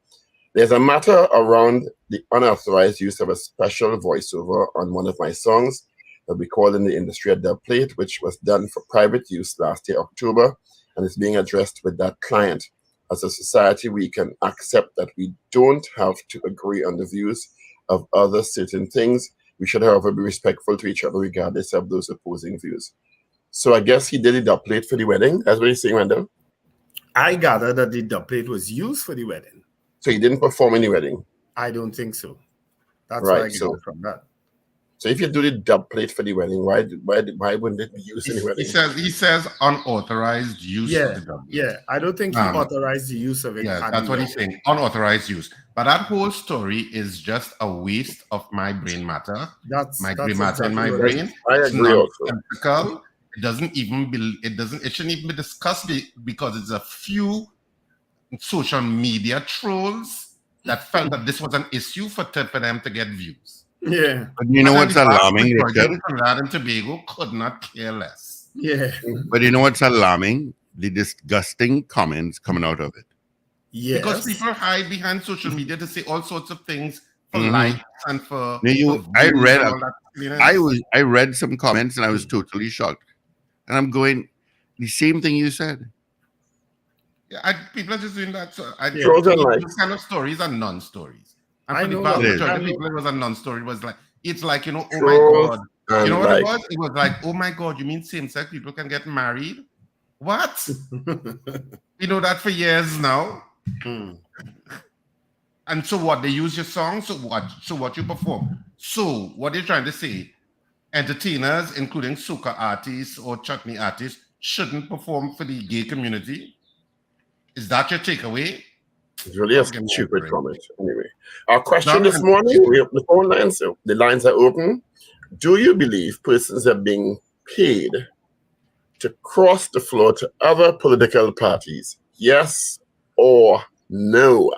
There's a matter around the unauthorized use of a special voiceover on one of my songs that we call in the industry a dub plate, which was done for private use last year, October, and is being addressed with that client. As a society, we can accept that we don't have to agree on the views of other certain things. We should, however, be respectful to each other regardless of those opposing views. So I guess he did a dub plate for the wedding. That's what he's saying, Randall. I gather that the dub plate was used for the wedding. So he didn't perform any wedding. I don't think so. That's Right, what I get from that. So if you do the dub plate for the wedding, why wouldn't it be used in the wedding? He says unauthorized use of the dub plate. Yeah, I don't think he authorized the use of it. Yeah, that's what he's saying. Unauthorized use. But that whole story is just a waste of my brain matter. That's brain matter in my brain. I agree also. It doesn't even be, it shouldn't even be discussed because it's a few social media trolls that felt that this was an issue for them to get views. Yeah. But you know what's alarming, Richard? Trinidad and Tobago could not care less. Yeah. But you know what's alarming? The disgusting comments coming out of it. Yes. Because people hide behind social media to say all sorts of things for likes and for. I read some comments and I was totally shocked. And I'm going, the same thing you said. Yeah, people are just doing that. So those kind of stories are non-stories. And for the vast majority of people, it was a non-story. It was like, it's like, oh my God. You know what it was? It was like, oh my God, you mean same-sex people can get married? What? You know that for years now. And so what? They use your song? So what you perform? So what they're trying to say, entertainers, including soca artists or chutney artists, shouldn't perform for the gay community? Is that your takeaway? It's really a stupid comment. Anyway, our question this morning, we have the phone lines. So the lines are open. Do you believe persons are being paid to cross the floor to other political parties? Yes or no?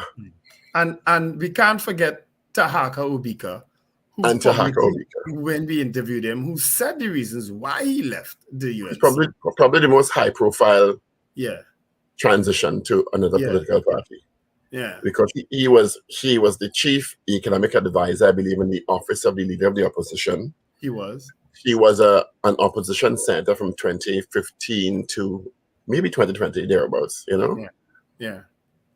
And we can't forget Tahaka Obika. When we interviewed him, who said the reasons why he left the US. He's probably the most high-profile transition to another political party. Yeah, because he was the chief economic advisor, I believe, in the office of the leader of the opposition. He was an opposition senator from 2015 to maybe 2020 thereabouts. You know. Yeah.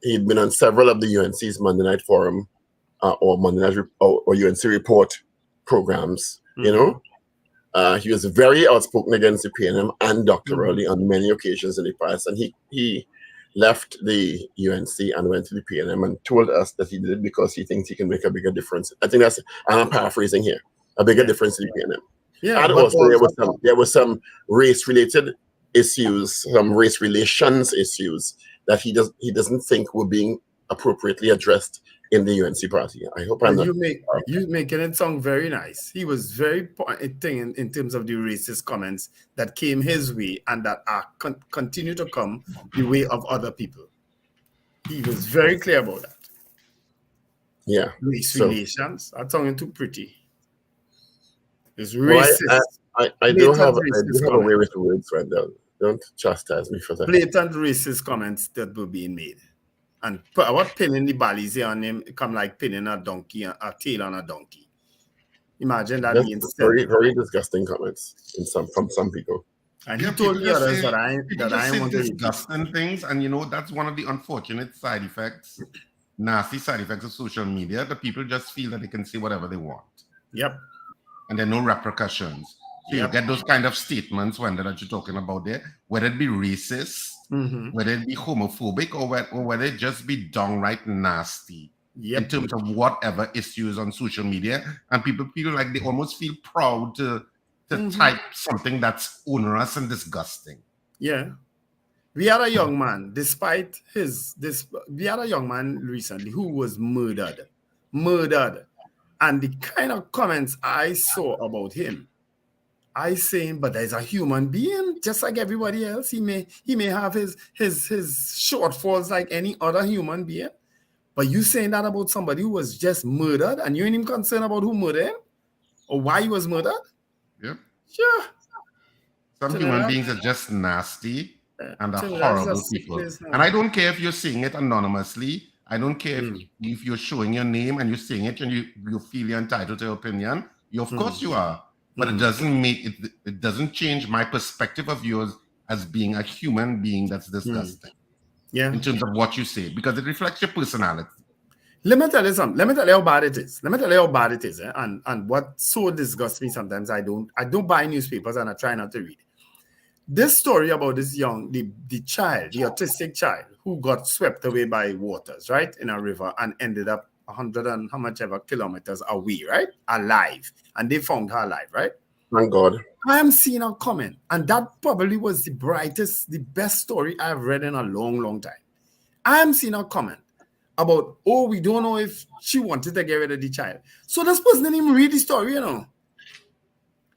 He'd been on several of the UNC's Monday Night Forum or Monday Night or UNC Report programs. You know, he was very outspoken against the PNM and Dr. Rowley on many occasions in the past, and he left the UNC and went to the PNM and told us that he did it because he thinks he can make a bigger difference. I think I'm paraphrasing here, a bigger difference in the PNM. Yeah, and also there was some race-related issues, some race relations issues that he doesn't think were being appropriately addressed in the UNC party. I hope I'm not. You making it sound very nice. He was very pointing in terms of the racist comments that came his way and that are continue to come the way of other people. He was very clear about that. Yeah, race relations are sounding too pretty. It's racist. I do have a way with words, Randall. Don't chastise me for that. Blatant racist comments that were being made. And what pinning the balize on him come like pinning a donkey, a tail on a donkey. Imagine that being said. Very, very disgusting comments from some people. And he told the others that I want to disgusting things, and you know that's one of the unfortunate side effects, nasty side effects of social media. The people just feel that they can say whatever they want. Yep. And there are no repercussions. So you get those kind of statements when that you're talking about there, whether it be racist, whether it be homophobic, or whether it just be downright nasty. in terms of whatever issues on social media, and people feel like they almost feel proud to type something that's onerous and disgusting. Yeah. We had a young man, we had a young man recently who was murdered. And the kind of comments I saw about him, I saying, but there's a human being just like everybody else. He may have his shortfalls like any other human being. But you saying that about somebody who was just murdered and you ain't even concerned about who murdered him or why he was murdered? Yep. Sure. Some human beings are just nasty and are horrible people. And I don't care if you're saying it anonymously. I don't care if you're showing your name and you're saying it and you feel you're entitled to your opinion. Of course you are. But it doesn't it doesn't change my perspective of yours as being a human being that's disgusting. Yeah. In terms of what you say, because it reflects your personality. Let me tell you something. Let me tell you how bad it is. And what so disgusts me sometimes, I don't buy newspapers and I try not to read it. This story about this the autistic child who got swept away by waters, right, in a river and ended up 100 and how much ever kilometers away, right, alive, and they found her alive, right? Thank God. I am seeing a comment, and that probably was the best story I've read in a long, long time. I am seeing a comment about, we don't know if she wanted to get rid of the child. So this person didn't even read the story, you know.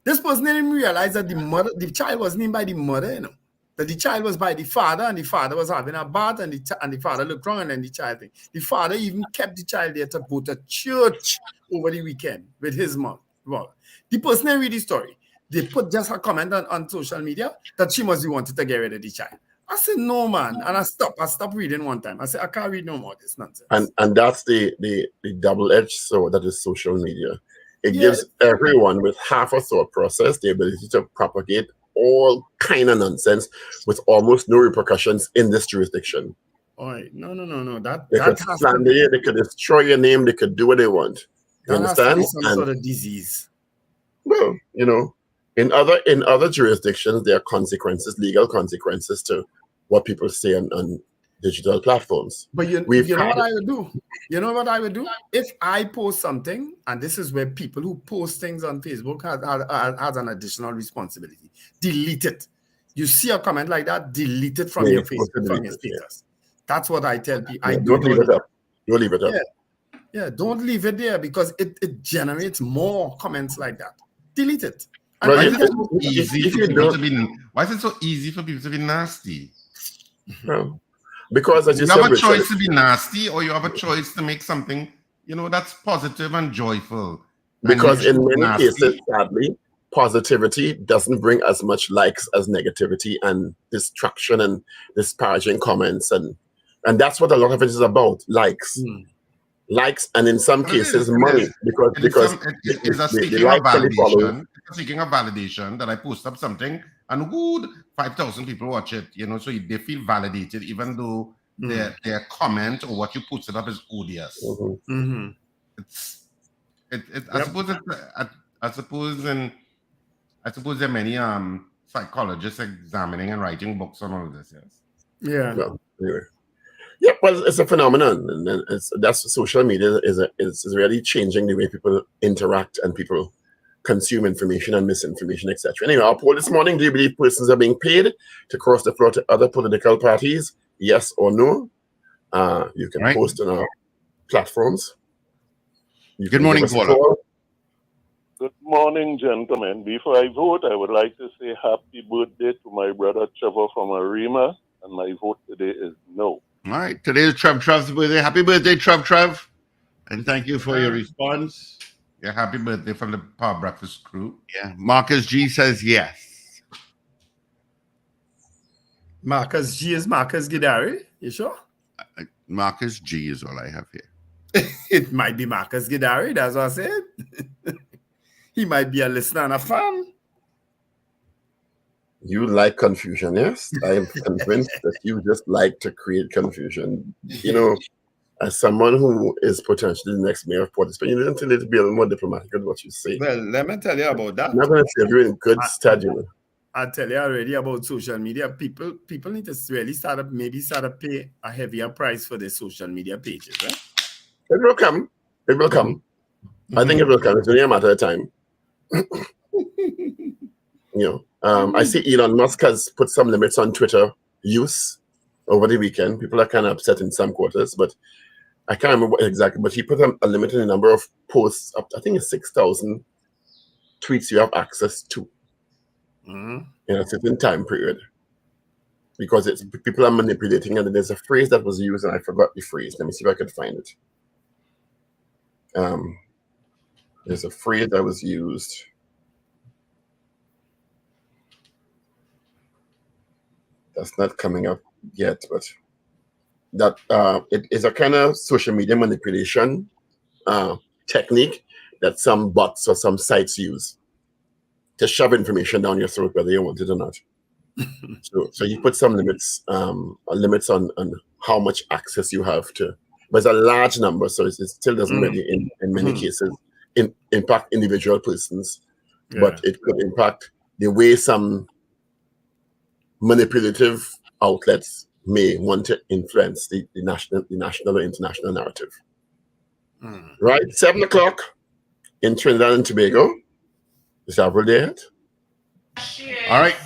This person didn't even realize that the child wasn't even by the mother, you know. That the child was by the father, and the father was having a bath, and the father looked wrong, and then the child thing. The father even kept the child there to go to church over the weekend with his mom. Well, the person didn't read the story. They put just a comment on social media that she must be wanted to get rid of the child. I said, no, man. And I stopped reading one time. I said, I can't read no more of this nonsense. And that's the double-edged sword that is social media. It gives everyone with half a thought process the ability to propagate all kind of nonsense with almost no repercussions in this jurisdiction. All right. No. They could slander you, they could destroy your name, they could do what they want. You understand? Has to be some sort of disease. Well, you know, in other jurisdictions, there are consequences, legal consequences to what people say on digital platforms. But you know what I would do? You know what I would do? If I post something, and this is where people who post things on Facebook has an additional responsibility. Delete it. You see a comment like that, delete it from your Facebook, from your status. That's what I tell people. Don't leave it up. Don't leave it up. Yeah, don't leave it there because it generates more comments like that. Delete it. Why is it so easy for people to be nasty? No. Because as you have a choice to be nasty, or you have a choice to make something, you know, that's positive and joyful. Because in many cases, sadly, positivity doesn't bring as much likes as negativity and destruction and disparaging comments, and that's what a lot of it is about. Likes. Likes, and in some cases money, because it's a seeking of validation that I post up something and 5,000 people watch it, you know, so they feel validated even though their comment or what you posted up is odious. I suppose there are many psychologists examining and writing books on all of this. Yes. Well, anyway. Yeah, well, it's a phenomenon, and that's social media is really changing the way people interact and people consume information and misinformation, etc. Anyway, our poll this morning: do you believe persons are being paid to cross the floor to other political parties? Yes or no? You can post on our platforms. Good morning, Paula. Good morning, gentlemen. Before I vote, I would like to say happy birthday to my brother Trevor from Arima, and my vote today is no. All right, today is Trev's birthday. Happy birthday, Trev. And thank you for your response. Yeah, happy birthday from the Power Breakfast crew. Yeah, Marcus G says yes. Marcus G is Marcus Gidari. You sure? Marcus G is all I have here. It might be Marcus Gidari. That's what I said. He might be a listener and a fan. You like confusion, yes? I am convinced that you just like to create confusion. You know, as someone who is potentially the next mayor of Port of Spain, you need to be a little more diplomatic with what you say. Well, let me tell you about that. I'm not going to say you're in good stead, you know. I tell you already about social media. People need to really start to pay a heavier price for their social media pages, right? It will come. It will come. I think it will come. It's only a matter of time. I see Elon Musk has put some limits on Twitter use over the weekend. People are kind of upset in some quarters, but I can't remember exactly. But he put a limit in the number of posts. I think it's 6,000 tweets you have access to in a certain time period, because people are manipulating. And there's a phrase that was used, and I forgot the phrase. Let me see if I can find it. There's a phrase that was used. That's not coming up yet, but that it is a kind of social media manipulation technique that some bots or some sites use to shove information down your throat, whether you want it or not. So you put some limits on how much access you have to, but it's a large number, so it still doesn't really, in many cases, impact individual persons, but it could impact the way some manipulative outlets may want to influence the national or international narrative. Right, 7 o'clock in Trinidad and Tobago. Is Avril there yet? All right.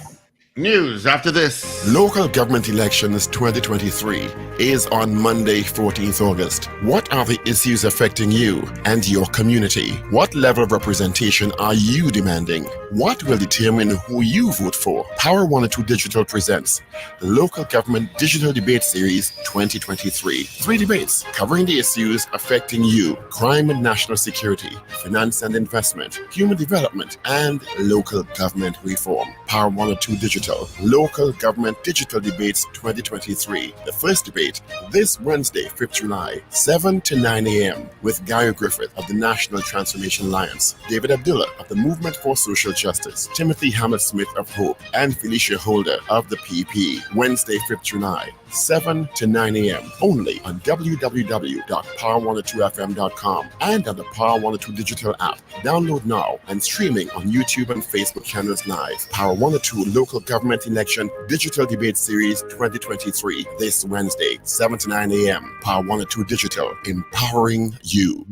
News after this. Local government elections 2023 is on Monday, 14th August. What are the issues affecting you and your community? What level of representation are you demanding? What will determine who you vote for? Power 102 Digital presents the Local Government Digital Debate Series 2023. 3 debates covering the issues affecting you: crime and national security, finance and investment, human development, and local government reform. Power 102 Digital Local Government Digital Debates 2023. The first debate this Wednesday, 5th July, 7 to 9 a.m. with Guy Griffith of the National Transformation Alliance, David Abdullah of the Movement for Social Justice, Timothy Hammett-Smith of Hope, and Felicia Holder of the PP. Wednesday, 5th July, 7 to 9 a.m. only on www.power102fm.com and on the Power 102 digital app. Download now and streaming on YouTube and Facebook channels live. Power 102 Local Government Election Digital Debate Series 2023 this Wednesday, 7 to 9 a.m. Power 102 Digital, empowering you.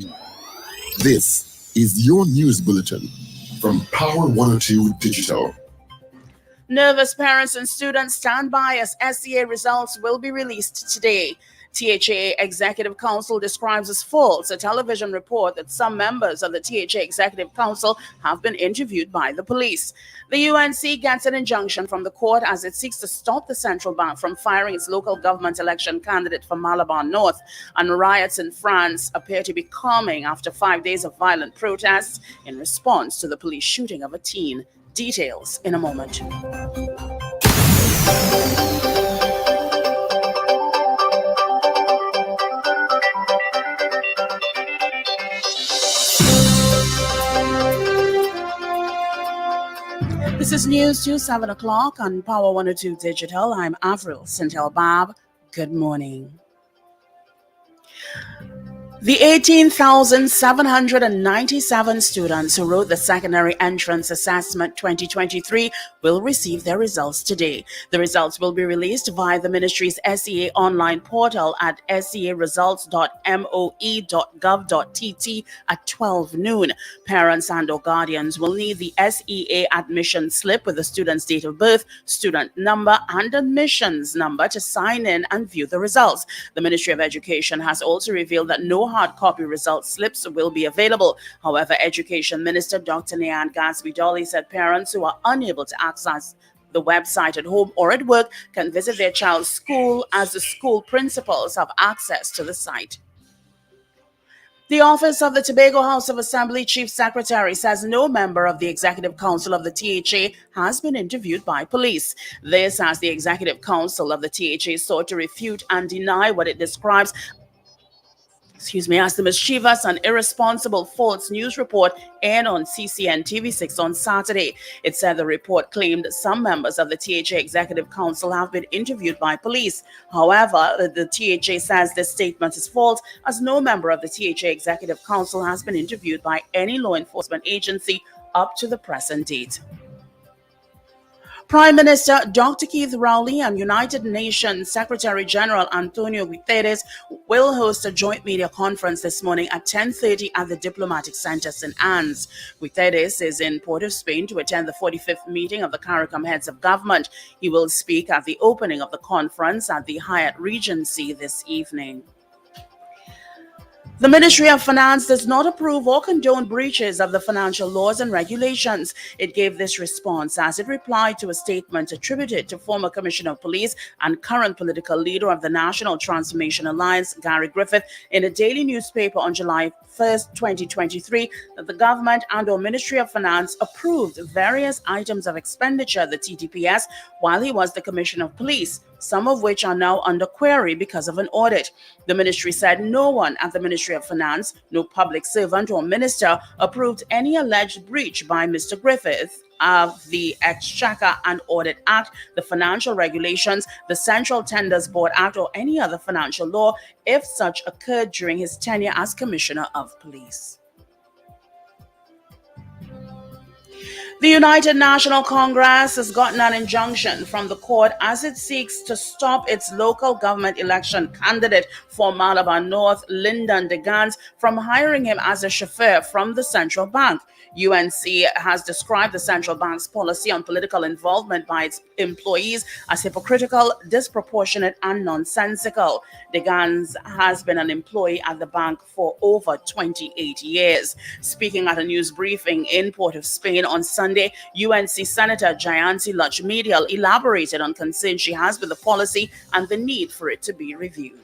This is your news bulletin from Power 102 Digital. Nervous parents and students stand by as SCA results will be released today. THA Executive Council describes as false a television report that some members of the THA Executive Council have been interviewed by the police. The UNC gets an injunction from the court as it seeks to stop the central bank from firing its local government election candidate for Malabar North. And riots in France appear to be calming after 5 days of violent protests in response to the police shooting of a teen. Details in a moment. This is News to 7 o'clock on Power 102 Digital. I'm Avril Sintel-Bab. Good morning. The 18,797 students who wrote the Secondary Entrance Assessment 2023 will receive their results today. The results will be released via the ministry's SEA online portal at searesults.moe.gov.tt at 12 noon. Parents and or guardians will need the SEA admission slip with the student's date of birth, student number, and admissions number to sign in and view the results. The Ministry of Education has also revealed that no hard copy result slips will be available. However, Education Minister Dr. Nyan Gasby-Dolly said parents who are unable to access the website at home or at work can visit their child's school, as the school principals have access to the site. The Office of the Tobago House of Assembly Chief Secretary says no member of the Executive Council of the THA has been interviewed by police. This as the Executive Council of the THA sought to refute and deny what it describes as the mischievous and irresponsible false news report aired on CCN TV6 on Saturday. It said the report claimed some members of the THA Executive Council have been interviewed by police. However, the THA says this statement is false, as no member of the THA Executive Council has been interviewed by any law enforcement agency up to the present date. Prime Minister Dr. Keith Rowley and United Nations Secretary General Antonio Guterres will host a joint media conference this morning at 10:30 at the Diplomatic Center St. Anne's. Guterres is in Port of Spain to attend the 45th meeting of the CARICOM heads of government. He will speak at the opening of the conference at the Hyatt Regency this evening. The Ministry of Finance does not approve or condone breaches of the financial laws and regulations. It gave this response as it replied to a statement attributed to former Commissioner of Police and current political leader of the National Transformation Alliance, Gary Griffith, in a daily newspaper on July 1st, 2023, that the government and/or Ministry of Finance approved various items of expenditure, the TTPS, while he was the Commissioner of Police, some of which are now under query because of an audit. The ministry said no one at the Ministry of Finance, no public servant or minister, approved any alleged breach by Mr. Griffith of the Exchequer and Audit Act, the Financial Regulations, the Central Tenders Board Act, or any other financial law if such occurred during his tenure as Commissioner of Police. The United National Congress has gotten an injunction from the court as it seeks to stop its local government election candidate for Malabar North, Lyndon DeGans, from hiring him as a chauffeur from the central bank. UNC has described the central bank's policy on political involvement by its employees as hypocritical, disproportionate, and nonsensical. DeGans has been an employee at the bank for over 28 years. Speaking at a news briefing in Port of Spain on Sunday, UNC Senator Jayanti Lachmedial elaborated on concerns she has with the policy and the need for it to be reviewed.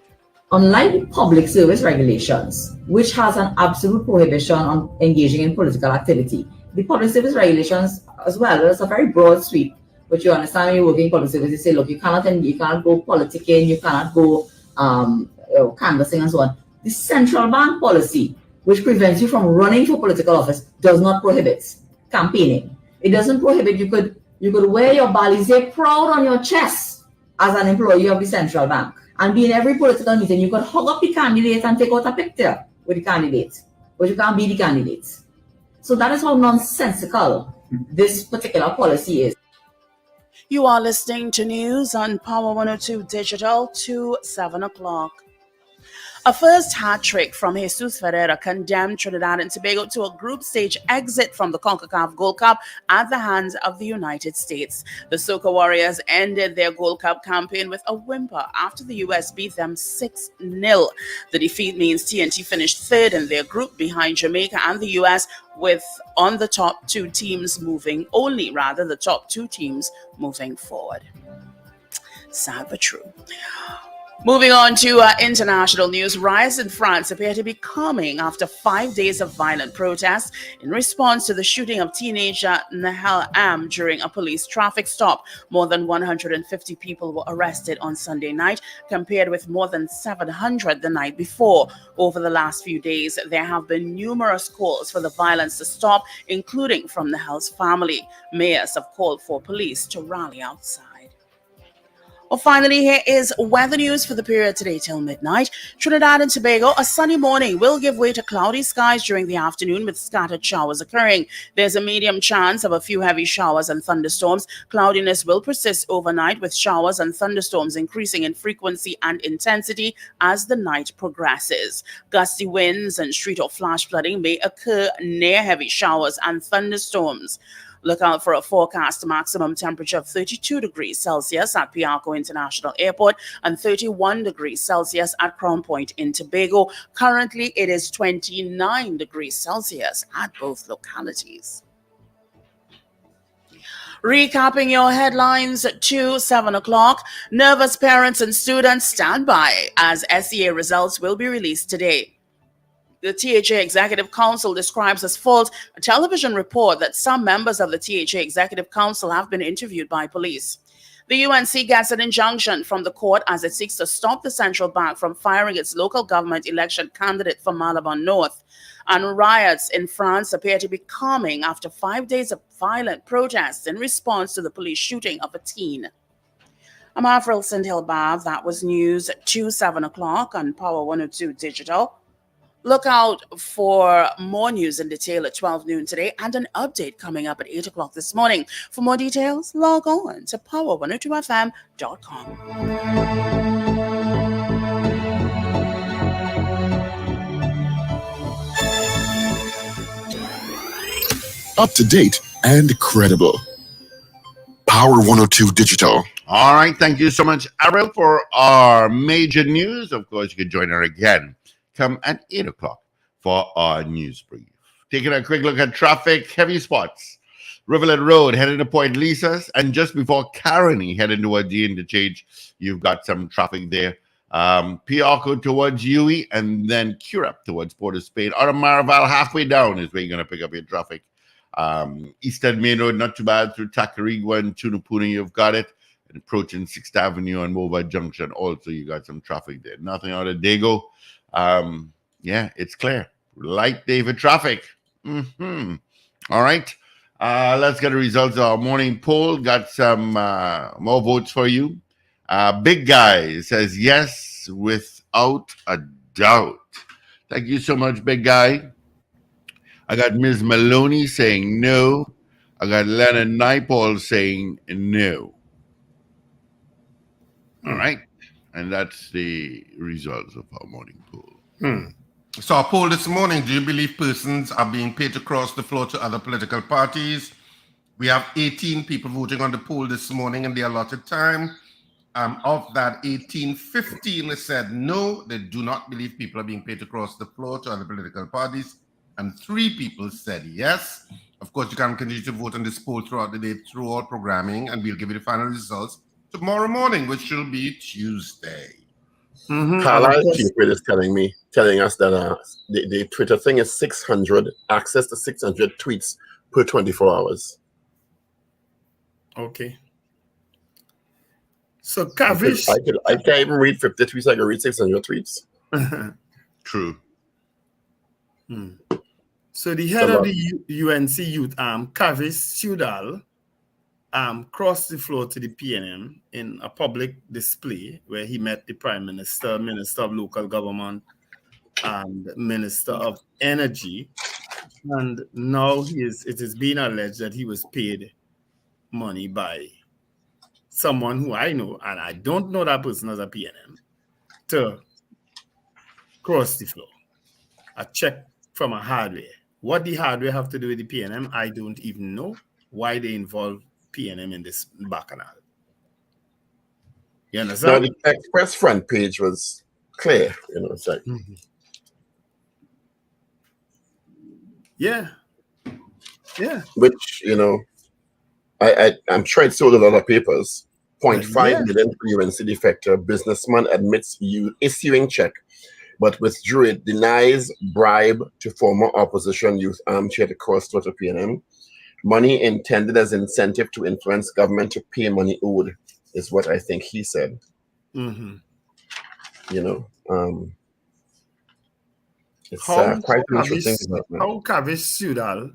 Unlike public service regulations, which has an absolute prohibition on engaging in political activity, the public service regulations as well, it's a very broad sweep. But you understand when you're working in public service, you say, look, you cannot go politicking, you cannot go canvassing and so on. The central bank policy, which prevents you from running for political office, does not prohibit campaigning. It doesn't prohibit you could wear your balize proud on your chest as an employee of the central bank. And be in every political meeting, you could hug up the candidate and take out a picture with the candidate, but you can't be the candidate. So that is how nonsensical this particular policy is. You are listening to news on Power 102 Digital to 7 o'clock. A first hat trick from Jesus Ferreira condemned Trinidad and Tobago to a group stage exit from the CONCACAF Gold Cup at the hands of the United States. The Soca Warriors ended their Gold Cup campaign with a whimper after the U.S. beat them 6-0. The defeat means TNT finished third in their group behind Jamaica and the U.S. with the top two teams moving forward. Sad but true. Moving on to international news, riots in France appear to be calming after 5 days of violent protests in response to the shooting of teenager Nahel Am during a police traffic stop. More than 150 people were arrested on Sunday night, compared with more than 700 the night before. Over the last few days, there have been numerous calls for the violence to stop, including from Nahel's family. Mayors have called for police to rally outside. Well, finally, here is weather news for the period today till midnight. Trinidad and Tobago, a sunny morning will give way to cloudy skies during the afternoon with scattered showers occurring. There's a medium chance of a few heavy showers and thunderstorms. Cloudiness will persist overnight with showers and thunderstorms increasing in frequency and intensity as the night progresses. Gusty winds and street or flash flooding may occur near heavy showers and thunderstorms. Look out for a forecast maximum temperature of 32 degrees Celsius at Piarco International Airport and 31 degrees Celsius at Crown Point in Tobago. Currently, it is 29 degrees Celsius at both localities. Recapping your headlines to 7 o'clock, nervous parents and students stand by as SEA results will be released today. The THA Executive Council describes as false a television report that some members of the THA Executive Council have been interviewed by police. The UNC gets an injunction from the court as it seeks to stop the central bank from firing its local government election candidate for Malabar North. And riots in France appear to be calming after 5 days of violent protests in response to the police shooting of a teen. I'm Avril Sindhilbav. That was news to 7 o'clock on Power 102 Digital. Look out for more news in detail at 12 noon today and an update coming up at 8 o'clock this morning. For more details, log on to power102fm.com. Up to date and credible. Power 102 Digital. All right. Thank you so much, Ariel, for our major news. Of course, you can join her again. Come at 8 o'clock for our news brief. Taking a quick look at traffic, heavy spots. Rivulet Road heading to Point Lisas, and just before Caroni heading towards the interchange, you've got some traffic there. Piarco towards Huey, and then Curap towards Port of Spain. Out of Maraval, halfway down is where you're going to pick up your traffic. Eastern Main Road, not too bad. Through Tacarigua and Tunapuna, you've got it. And approaching 6th Avenue and Mova Junction, also you got some traffic there. Nothing out of Dago. Yeah, it's clear. Light day for traffic. All right. Let's get the results of our morning poll. Got some more votes for you. Big Guy says yes without a doubt. Thank you so much, Big Guy. I got Ms. Maloney saying no. I got Leonard Naipaul saying no. All right. And that's the results of our morning poll. So our poll this morning, do you believe persons are being paid to cross the floor to other political parties? We have 18 people voting on the poll this morning in the allotted time. Of that 18, 15 said no, they do not believe people are being paid to cross the floor to other political parties. And 3 people said yes. Of course, you can continue to vote on this poll throughout the day through all programming, and we'll give you the final results tomorrow morning, which will be Tuesday. Carlisle Chiefway is telling us that the Twitter thing is 600, access to 600 tweets per 24 hours. Okay. So, Kavish. I can't even read 50 tweets, I can read 600 tweets. True. So, the head of the UNC Youth Arm, Kavish Sudal, crossed the floor to the PNM in a public display where he met the Prime Minister, Minister of Local Government, and Minister of Energy. And now it is being alleged that he was paid money by someone who I know, and I don't know that person as a PNM, to cross the floor. A check from a hardware. What the hardware have to do with the PNM, I don't even know why they involve PNM in this bacchanal. You understand? Now, the Express front page was clear, it's like. Yeah. Which, I'm sure it sold a lot of papers. 0.5 million for UNC defector. Businessman admits issuing check, but withdrew it. Denies bribe to former opposition youth armchair to cross to PNM. Money intended as incentive to influence government to pay money owed is what I think he said. It's quite interesting. How Kavish Sudal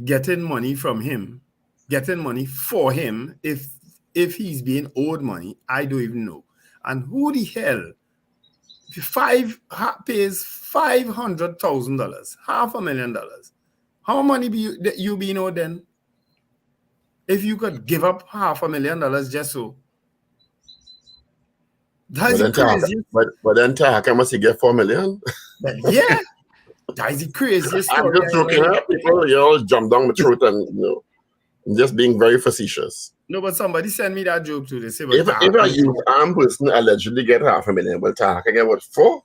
getting money from him, getting money for him, if he's being owed money, I don't even know. And who the hell pays $500,000, $500,000? How money you being owed then? If you could give up $500,000 just so. That's crazy. But then how much you get 4 million? Yeah. That's the craziest story. I'm just joking up. People, always jump down the throat and just being very facetious. No, but somebody sent me that joke too. They say, if a youth armed person allegedly get $500,000, but I can get what for?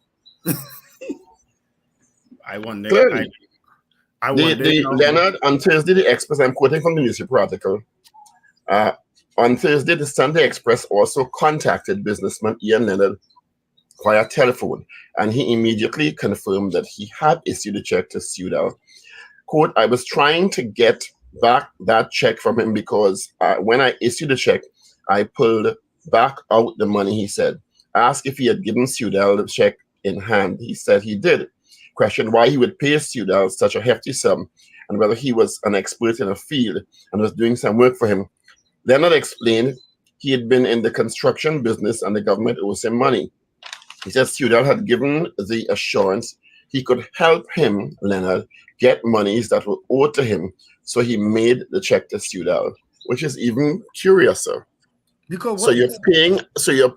I wonder. Clearly. Leonard, on Thursday, the Express, I'm quoting from the newspaper article. On Thursday, the Sunday Express also contacted businessman Ian Leonard via telephone, and he immediately confirmed that he had issued a check to Sudal. Quote, I was trying to get back that check from him because when I issued the check, I pulled back out the money, he said. Asked if he had given Sudal the check in hand. He said he did. Questioned why he would pay Sudal such a hefty sum and whether he was an expert in a field and was doing some work for him. Leonard explained he had been in the construction business and the government owes him money. He said Sudal had given the assurance he could help him, Leonard, get monies that were owed to him. So he made the check to Sudal, which is even curiouser. Because so you're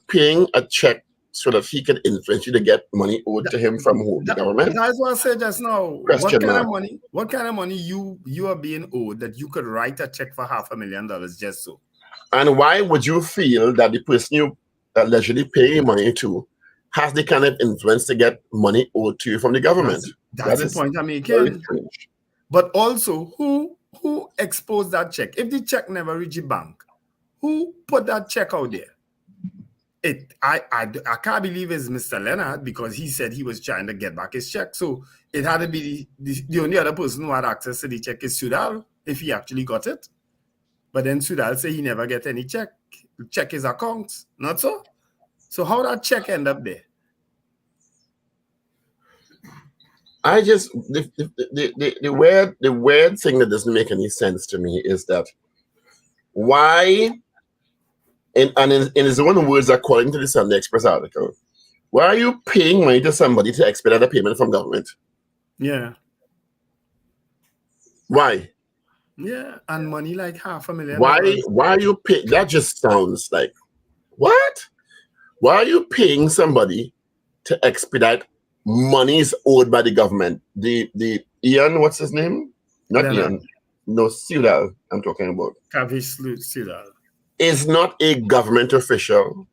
paying a check so that he can influence you to get money owed to him from who? The government? That's what I said just now. Question mark. What kind of money you are being owed that you could write a check for $500,000 just so? And why would you feel that the person you allegedly pay money to has the kind of influence to get money owed to you from the government? That's the point I'm making. But also, who exposed that check? If the check never reached the bank, who put that check out there? I can't believe it's Mr. Leonard, because he said he was trying to get back his check. So it had to be the only other person who had access to the check is Sudal, if he actually got it. But then Sudal said he never get any check. Check his accounts, not so? So how that check end up there? I just the weird thing that doesn't make any sense to me is that why, in his own words, according to the Sunday Express article, why are you paying money to somebody to expedite a payment from government? Yeah. Why? Yeah, and money like $500,000. Why are you paying? That just sounds like what? Why are you paying somebody to expedite monies owed by the government? The Ian, what's his name? Not Leonard. Ian. No, Sudal, I'm talking about. Kavish Sudal is not a government official.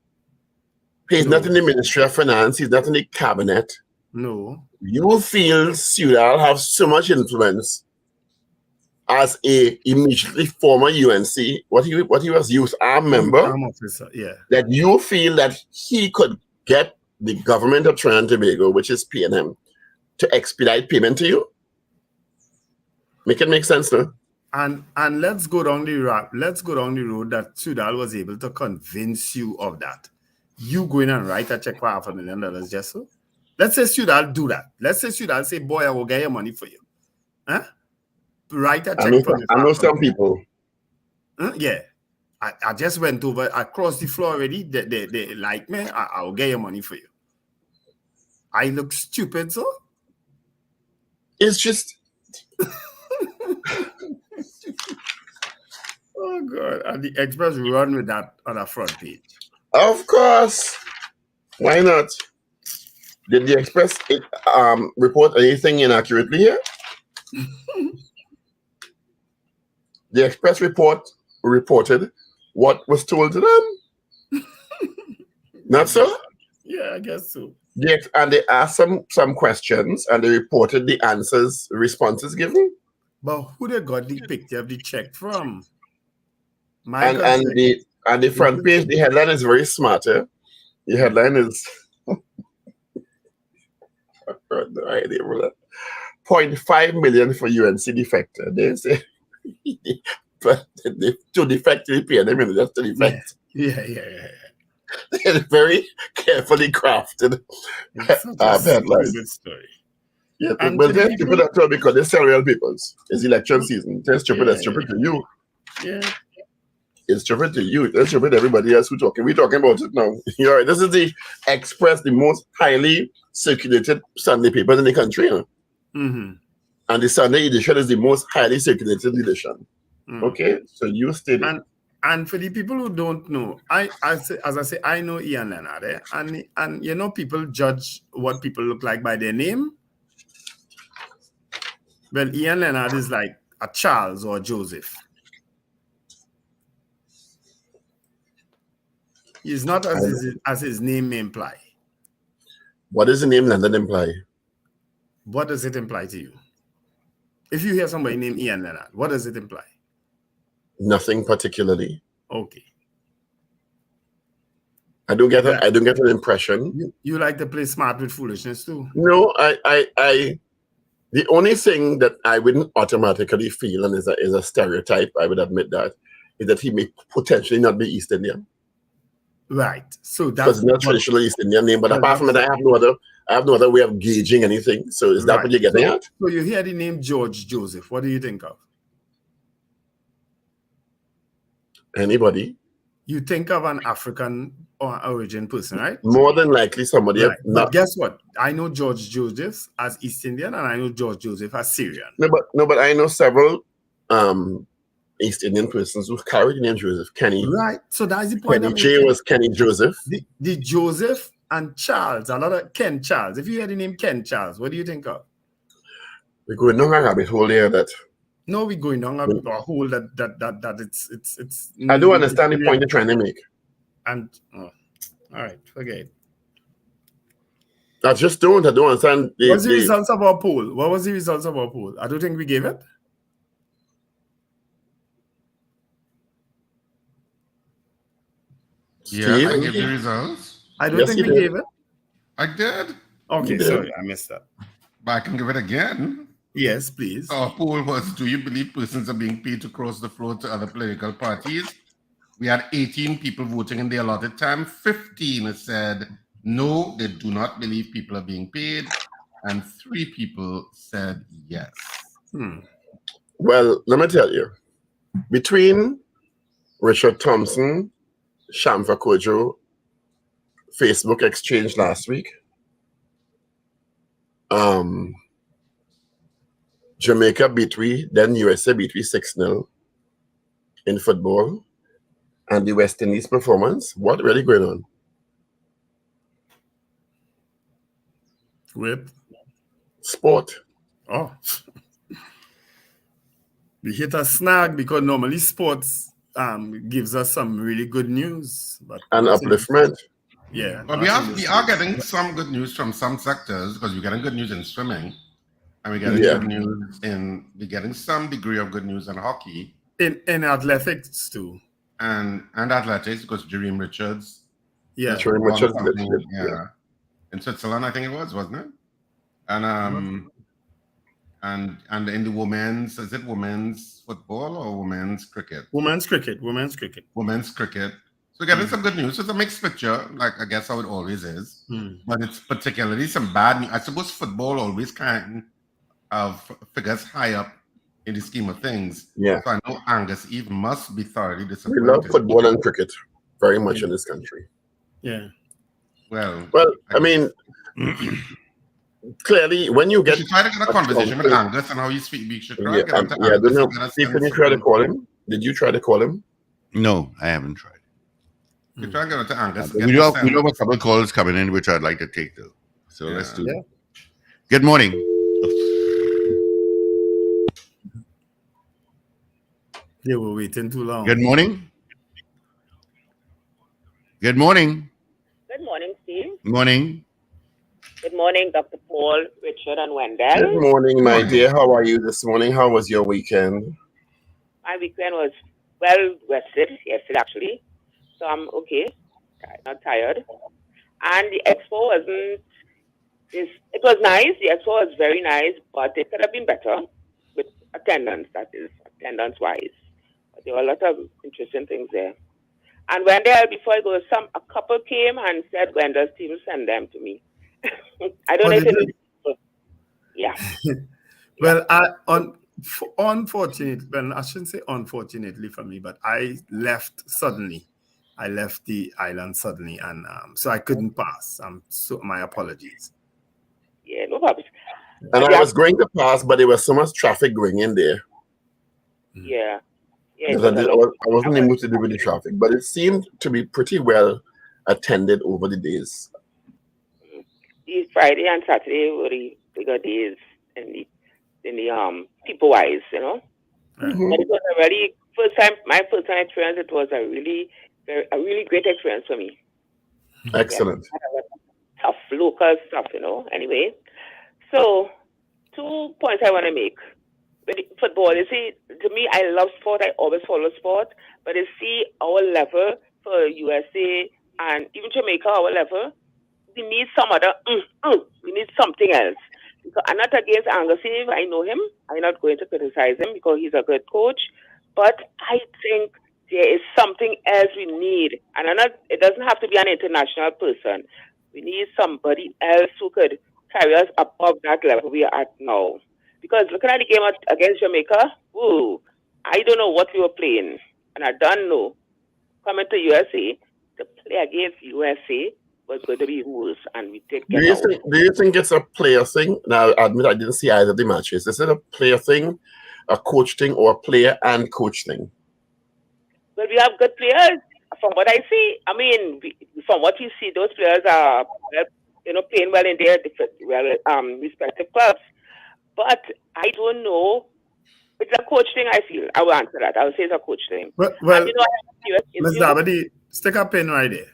He's not in the Ministry of Finance. He's not in the cabinet. No. You feel Sudal have so much influence as a immediately former UNC, what he was youth arm member, officer, yeah, that you feel that he could get the government of Trinidad and Tobago, which is paying him, to expedite payment to you? Make it make sense, no? And let's go down the road. Let's go down the road that Sudal was able to convince you of that. You go in and write a check for $500,000 just so. Let's say Sudal do that. Let's say Sudal say, "Boy, I will get your money for you." Huh? Write a check for me. I know some people. Yeah. I just went over across the floor already. They like me. I will get your money for you. I look stupid, so? It's just. Oh God! And the Express run with that on the front page. Of course. Why not? Did the Express report anything inaccurately here? The Express reported what was told to them. Not so? Yeah, I guess so. And they asked some questions and they reported the responses given. But who they got the picture of the check from? And the front page, the headline is very smart. Eh? The headline is 0.5 million for UNC defector. They say, but to defect, they pay them just to defect. Yeah. It's very carefully crafted headline. Story. Yeah, but they're stupid at all because they sell real papers. It's election season. They're stupid. That's stupid to you. Yeah. It's stupid to you. It's stupid to everybody else who's talking. We're talking about it now. You're right. This is the Express, the most highly circulated Sunday paper in the country. Huh? Mm-hmm. And the Sunday edition is the most highly circulated edition. Mm-hmm. Okay? So you stated. And for the people who don't know, as I say, I know Ian Leonard. Eh? And you know, people judge what people look like by their name. Well, Ian Leonard is like a Charles or a Joseph. He's not as his name may imply. What does the name Leonard imply? What does it imply to you? If you hear somebody named Ian Leonard, what does it imply? Nothing particularly. Okay. I don't get an impression. You like to play smart with foolishness too? No, I the only thing that I wouldn't automatically feel, and is a stereotype, I would admit that, is that he may potentially not be East Indian. Right. So that's because not traditional East Indian name, but apart from that, I have no other way of gauging anything. So is that what you're getting at? So you hear the name George Joseph. What do you think of? Anybody? You think of an African or origin person, right? More than likely somebody Right. not. But guess what? I know George Joseph as East Indian, and I know George Joseph as Syrian. No, but I know several East Indian persons who carried the name Joseph. Kenny. Right. So that's the point. Kenny J was Kenny Joseph. The Joseph and Charles, a lot of Ken Charles. If you hear the name Ken Charles, what do you think of? We're going down a rabbit hole there that. No, we're going down a hole that it's. I do understand the point you're trying to make. And all right, forget it. I don't understand. What's the results of our poll? What was the results of our poll? I don't think we gave it. Yeah, I gave the results. I don't think we gave it. I did. Okay, sorry, I missed that. But I can give it again. Yes, please. Our poll was, do you believe persons are being paid to cross the floor to other political parties? We had 18 people voting in the allotted time. 15 said, no, they do not believe people are being paid. And 3 people said yes. Well, let me tell you. Between Richard Thompson, Shamfa Kojo, Facebook exchange last week, Jamaica beat we, then USA beat we 6-0 in football, and the West Indies performance. What really going on? With sport. Oh, we hit a snag because normally sports gives us some really good news, but and upliftment. Yeah, but we are getting some good news from some sectors because we're getting good news in swimming. And we're getting good news we're getting some degree of good news in hockey. In athletics too. And athletics, because Jareem Richards. Yeah. Jareem Richards. In Switzerland, I think it was, wasn't it? And and in the women's, is it women's football or women's cricket? Women's cricket. Women's cricket. So we're getting some good news. So it's a mixed picture, like I guess how it always is. But it's particularly some bad news. I suppose football always kind of figures high up in the scheme of things. Yeah. So I know Angus Eve must be thoroughly disappointed. We love football and cricket very much in this country. Yeah. Well, I mean, clearly, when you get... You should try to get a conversation with Angus and how you speak. We should try to get I don't know. Steve, can you try to call him? Did you try to call him? No, I haven't tried. You try to get to Angus. We do have a couple of calls coming in, which I'd like to take, though. So let's do that. Good morning. They were waiting too long. Good morning. Good morning. Good morning, Steve. Morning. Good morning, Dr. Paul, Richard, and Wendell. Good morning, my dear. How are you this morning? How was your weekend? My weekend was well rested yesterday, actually. So I'm okay. Not tired. And the expo wasn't... It was nice. The expo was very nice, but it could have been better with attendance, that is, attendance-wise. But there were a lot of interesting things there. And Wendell, before I go, a couple came and said Wendell's team send them to me. I don't know if it... Yeah. Well, unfortunately, well, I shouldn't say unfortunately for me, but I left suddenly. I left the island suddenly, and so I couldn't pass. So my apologies. Yeah, no problem. And I was going to pass, but there was so much traffic going in there. Yeah. I wasn't able to do with the traffic, but it seemed to be pretty well attended over the days. These Friday and Saturday were the bigger days in the people wise, you know. Mm-hmm. But it was a really my first time experience. It was a really great experience for me. Excellent. Yeah, tough local stuff, you know. Anyway, so 2 points I want to make. With football, you see, to me, I love sport. I always follow sport. But you see, our level for USA and even Jamaica, our level, we need some other, we need something else. Because I'm not against Angus Eve. I know him. I'm not going to criticize him because he's a good coach. But I think there is something else we need. And it doesn't have to be an international person. We need somebody else who could carry us above that level we are at now. Because looking at the game against Jamaica, I don't know what we were playing. And I don't know. coming to USA to play against USA was going to be worse, and we did get out. Do you think it's a player thing? Now, I admit I didn't see either of the matches. Is it a player thing, a coach thing, or a player and coach thing? Well, we have good players. From what I see, I mean, from what you see, those players are, playing well in their respective clubs. But I don't know. It's a coach thing, I feel. I will answer that. I will say it's a coach thing. Well, Ms. Dabadi, stick a pin right there.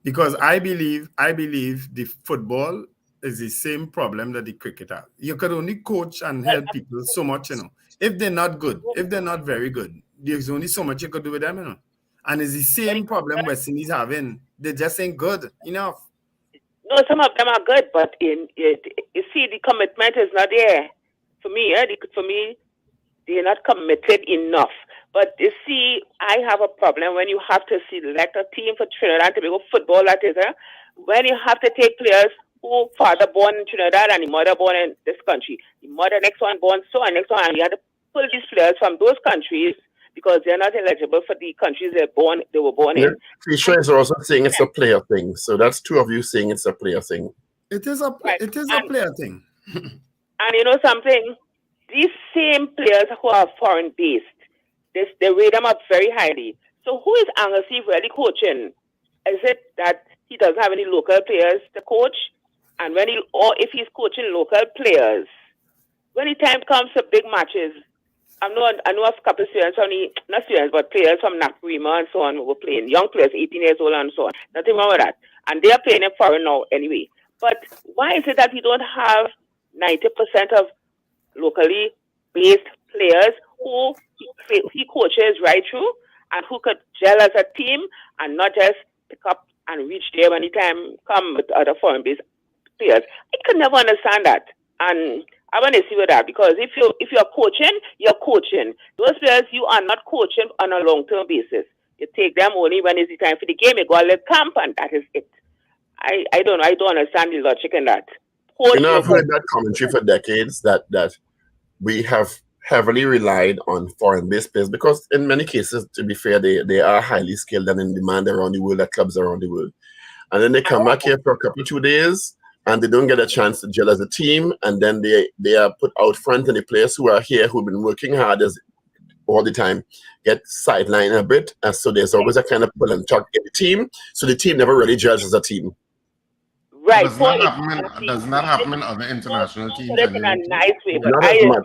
Because I believe the football is the same problem that the cricket has. You could only coach and help people so much, If they're not good, if they're not very good, there's only so much you could do with them, And it's the same problem West Indies having. They just ain't good enough. No, some of them are good, but you see, the commitment is not there. For me, they're not committed enough. But you see, I have a problem when you have to select a team for Trinidad and Tobago football, that is, when you have to take players who father born in Trinidad and the mother born in this country. The mother next one born so and next one, and you have to pull these players from those countries because they're not eligible for the countries they were born in. Fisher is also saying it's a player thing. So that's two of you saying it's a player thing. It is a player thing. And you know something? These same players who are foreign based, they rate them up very highly. So who is Anglesey really coaching? Is it that he doesn't have any local players to coach? And if he's coaching local players, when the time comes for big matches, I know a couple of students, not students, but players from Nakrima and so on who were playing, young players, 18 years old and so on. Nothing wrong with that. And they are playing in foreign now anyway. But why is it that we don't have 90% of locally based players who he coaches right through and who could gel as a team and not just pick up and reach there when the time come with other foreign based players? I could never understand that. And I want to see with that because if you're coaching, you're coaching. Those players you are not coaching on a long-term basis. You take them only when it's the time for the game. You go let camp and that is it. I don't know. I don't understand the logic in that. I've heard that commentary for decades that we have heavily relied on foreign-based players because in many cases, to be fair, they are highly skilled and in demand around the world at clubs around the world. And then they come back here for a couple, 2 days, and they don't get a chance to gel as a team, and then they are put out front, and the players who are here who've been working hard all the time get sidelined a bit, and so there's always a kind of pull and tuck in the team, so the team never really gels as a team. Right. Does not happen in other international teams. Put it in a nice way, but I have a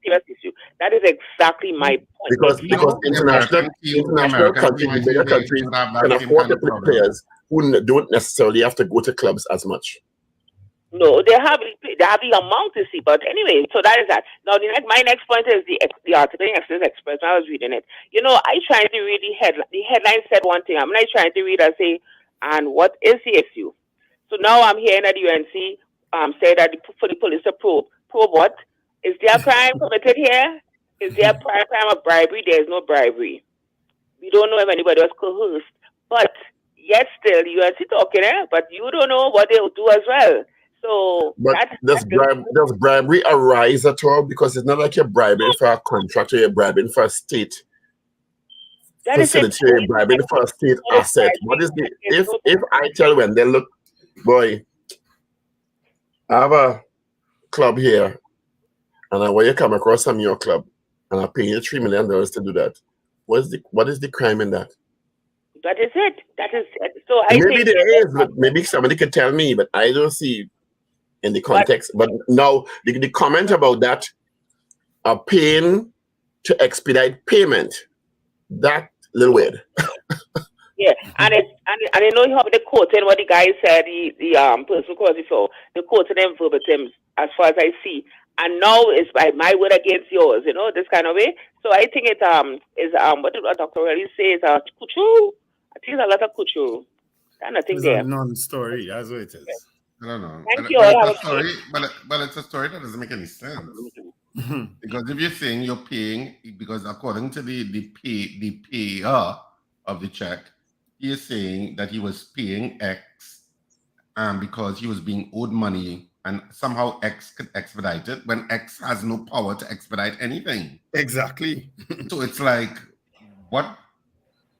serious issue. That is exactly my point. Because international countries, bigger countries, can afford to play players who don't necessarily have to go to clubs as much. No, they have the amount to see, but anyway, so that is that. Now, my next point is the article in Express Express. I was reading it. I tried to read the headline. The headline said one thing. I'm not trying to read and say, and what is the issue? So now I'm hearing that the UNC say that for the police to probe. Probe what? Is there a crime committed here? Is there a crime of bribery? There is no bribery. We don't know if anybody was coerced. But yet still, UNC talking, but you don't know what they'll do as well. So, does bribery arise at all? Because it's not like you're bribing for a contract or you're bribing for a state facility, you're bribing for a state asset. What is the if I tell when they look, boy, I have a club here, and I want you to come across some of your club, and I pay you $3 million to do that. What is the crime in that? That is it. So maybe there is, but maybe somebody could tell me, but I don't see in the context. But now the comment about that paying to expedite payment, that little weird. Yeah, and I know you have the quoting what the guy said, the person called before, the quoting them verbatim as far as I see. And now it's by my word against yours, this kind of way. So I think it is what did Dr. really say is kuchu. I think it's a lot of kuchu. And I think it's a non-story, that's what it is. I don't know. Thank you. But it's a story that doesn't make any sense. Because if you're saying you're paying, because according to the payer of the check, he is saying that he was paying X because he was being owed money and somehow X could expedite it when X has no power to expedite anything. Exactly. So it's like, what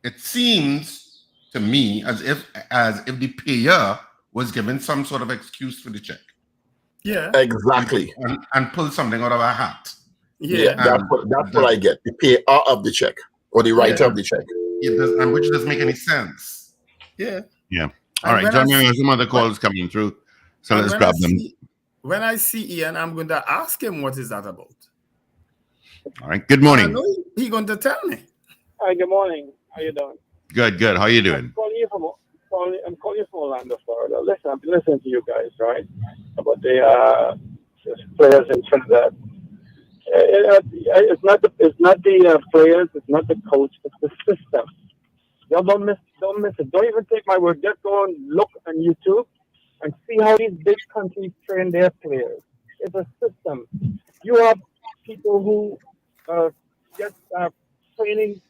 it seems to me as if the payer was given some sort of excuse for the check. Yeah. Exactly. And pull something out of a hat. Yeah, that's what I get. The payer of the check or the writer of the check. It does, and which doesn't make any sense. Yeah. Yeah. All right, John, we have some other calls coming through, so let's grab them. When I see Ian, I'm going to ask him what is that about. All right. Good morning. I know he's going to tell me. Hi. Good morning. How you doing? Good. How you doing? I'm calling you from Orlando, Florida. Listen, I've been listening to you guys, right, about the players in Trinidad. It's not the players, it's not the coach, it's the system. Y'all don't miss it. Don't even take my word. Just go and look on YouTube and see how these big countries train their players. It's a system. You have people who get training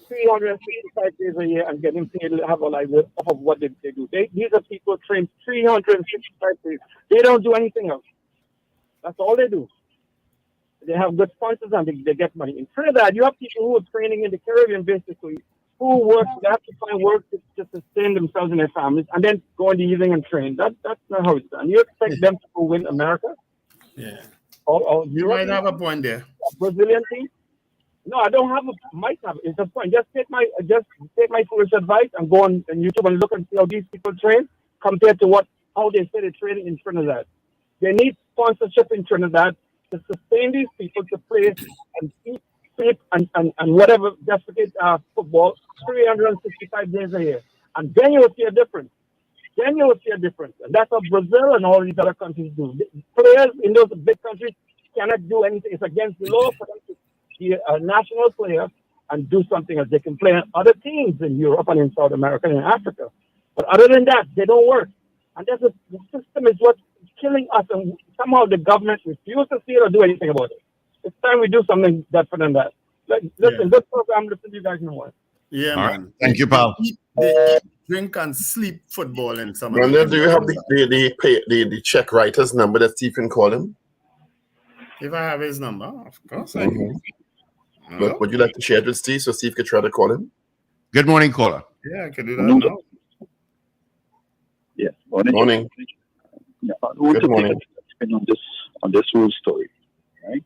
365 days a year and getting paid to have a livelihood off of what they do. These are people trained 365 days. They don't do anything else. That's all they do. They have good sponsors and they get money. In Trinidad, you have people who are training in the Caribbean basically, who work, they have to find work to sustain themselves and their families and then go in the evening and train. That's not how it's done. You expect them to go win America? Yeah. Or you might have a point there. Brazilian team? No, I don't have might have. It's a point. Just take my foolish advice and go on YouTube and look and see how these people train compared to how they say they're training in Trinidad. They need sponsorship in Trinidad to sustain these people to play and eat, sleep, and whatever desperate football 365 days a year. And then you'll see a difference. And that's what Brazil and all these other countries do. Players in those big countries cannot do anything. It's against the law for them to be a national player and do something as they can play on other teams in Europe and in South America and in Africa. But other than that, they don't work. And the system is what's killing us, and somehow the government refuses to see it or do anything about it. It's time we do something different than that. Listen, good program. Listen to you guys know what. Yeah, all man. Right. Thank you, pal. They drink and sleep football and some. Brenda, do you have the check writer's number that Steve can call him? If I have his number, of course I do. But would you like to share it with Steve so Steve could try to call him? Good morning, caller. Yeah, I can do that now. Yes. Morning. Yeah, I want Good morning. On this whole story, right?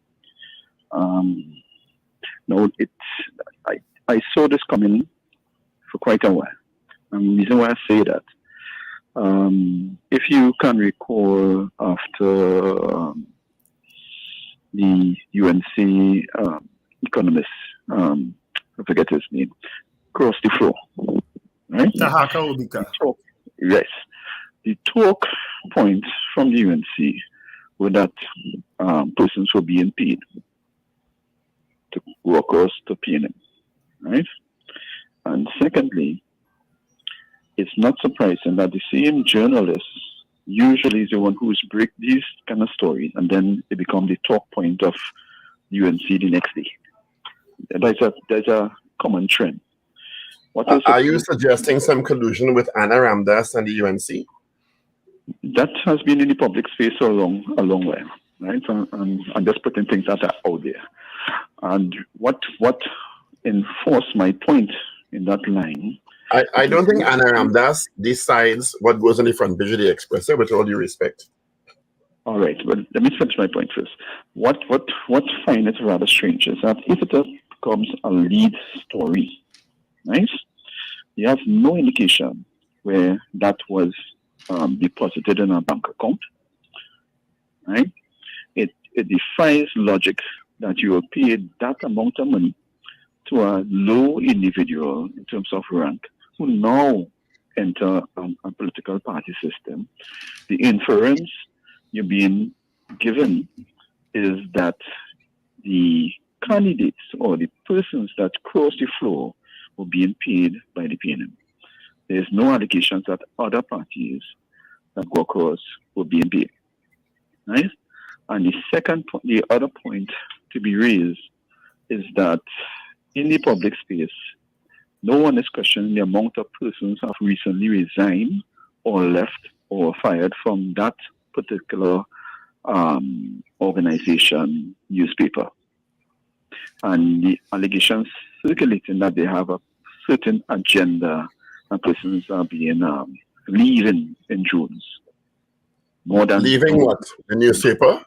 No, I saw this coming for quite a while. And the reason why I say that, if you can recall, after the UNC economist, I forget his name, crossed the floor, right? Tahaka Ubika. Yes. The talk points from the UNC were that persons were being paid to workers to PNM, right? And secondly, it's not surprising that the same journalist usually is the one who's break these kind of stories, and then they become the talk point of UNC the next day. There's a common trend. Are you suggesting some collusion with Anna Ramdas and the UNC? That has been in the public space for a long way, right? And I'm just putting things out there. And what enforced my point in that line? I don't think Anna Ramdas decides what goes on the front page of the Express, with all due respect. All right, but let me finish my point first. What find it rather strange is that if it becomes a lead story, right? You have no indication where that was deposited in a bank account, right? It defies logic that you will pay that amount of money to a low individual in terms of rank who now enter a political party system. The inference you're being given is that the candidates or the persons that cross the floor were being paid by the PNM. There's no allegations that other parties that go across were being paid, right? And the other point to be raised is that in the public space, no one is questioning the amount of persons who have recently resigned or left or fired from that particular organization newspaper. And the allegations circulating that they have a certain agenda and persons are being leaving in drones. More than leaving what? The newspaper?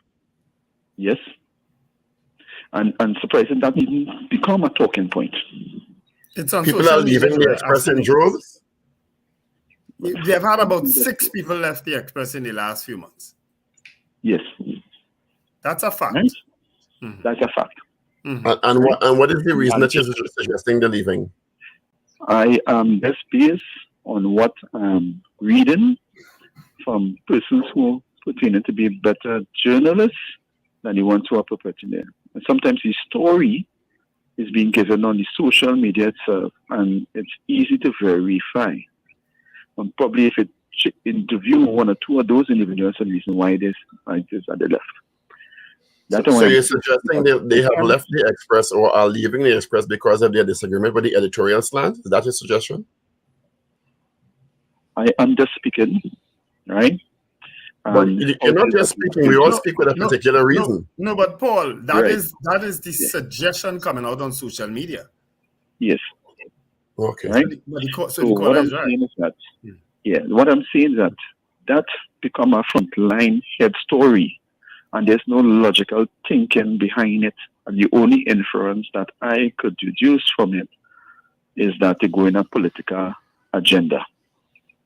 Yes. And surprising that even become a talking point. It's on People social are leaving media. the Express in droves? They've had about 6 people left the Express in the last few months. Yes. That's a fact. Right? That's a fact. And what is the reason that you're suggesting they're leaving? I am just based on what I'm reading from persons who pertain to be better journalists than the ones who are perpetrating there. And sometimes the story is being given on the social media itself, and it's easy to verify. And probably if it interview one or two of those individuals, the reason why this is at the left. So you're suggesting they have left the Express or are leaving the Express because of their disagreement with the editorial slant? Is that your suggestion? I am just speaking, right? But you're not just speaking. We all speak with a particular reason. No, but Paul, that is the suggestion coming out on social media. Yes. Okay. Right? So what I'm saying is that, what I'm saying is that become a frontline head story, and there's no logical thinking behind it. And the only inference that I could deduce from it is that they go in a political agenda.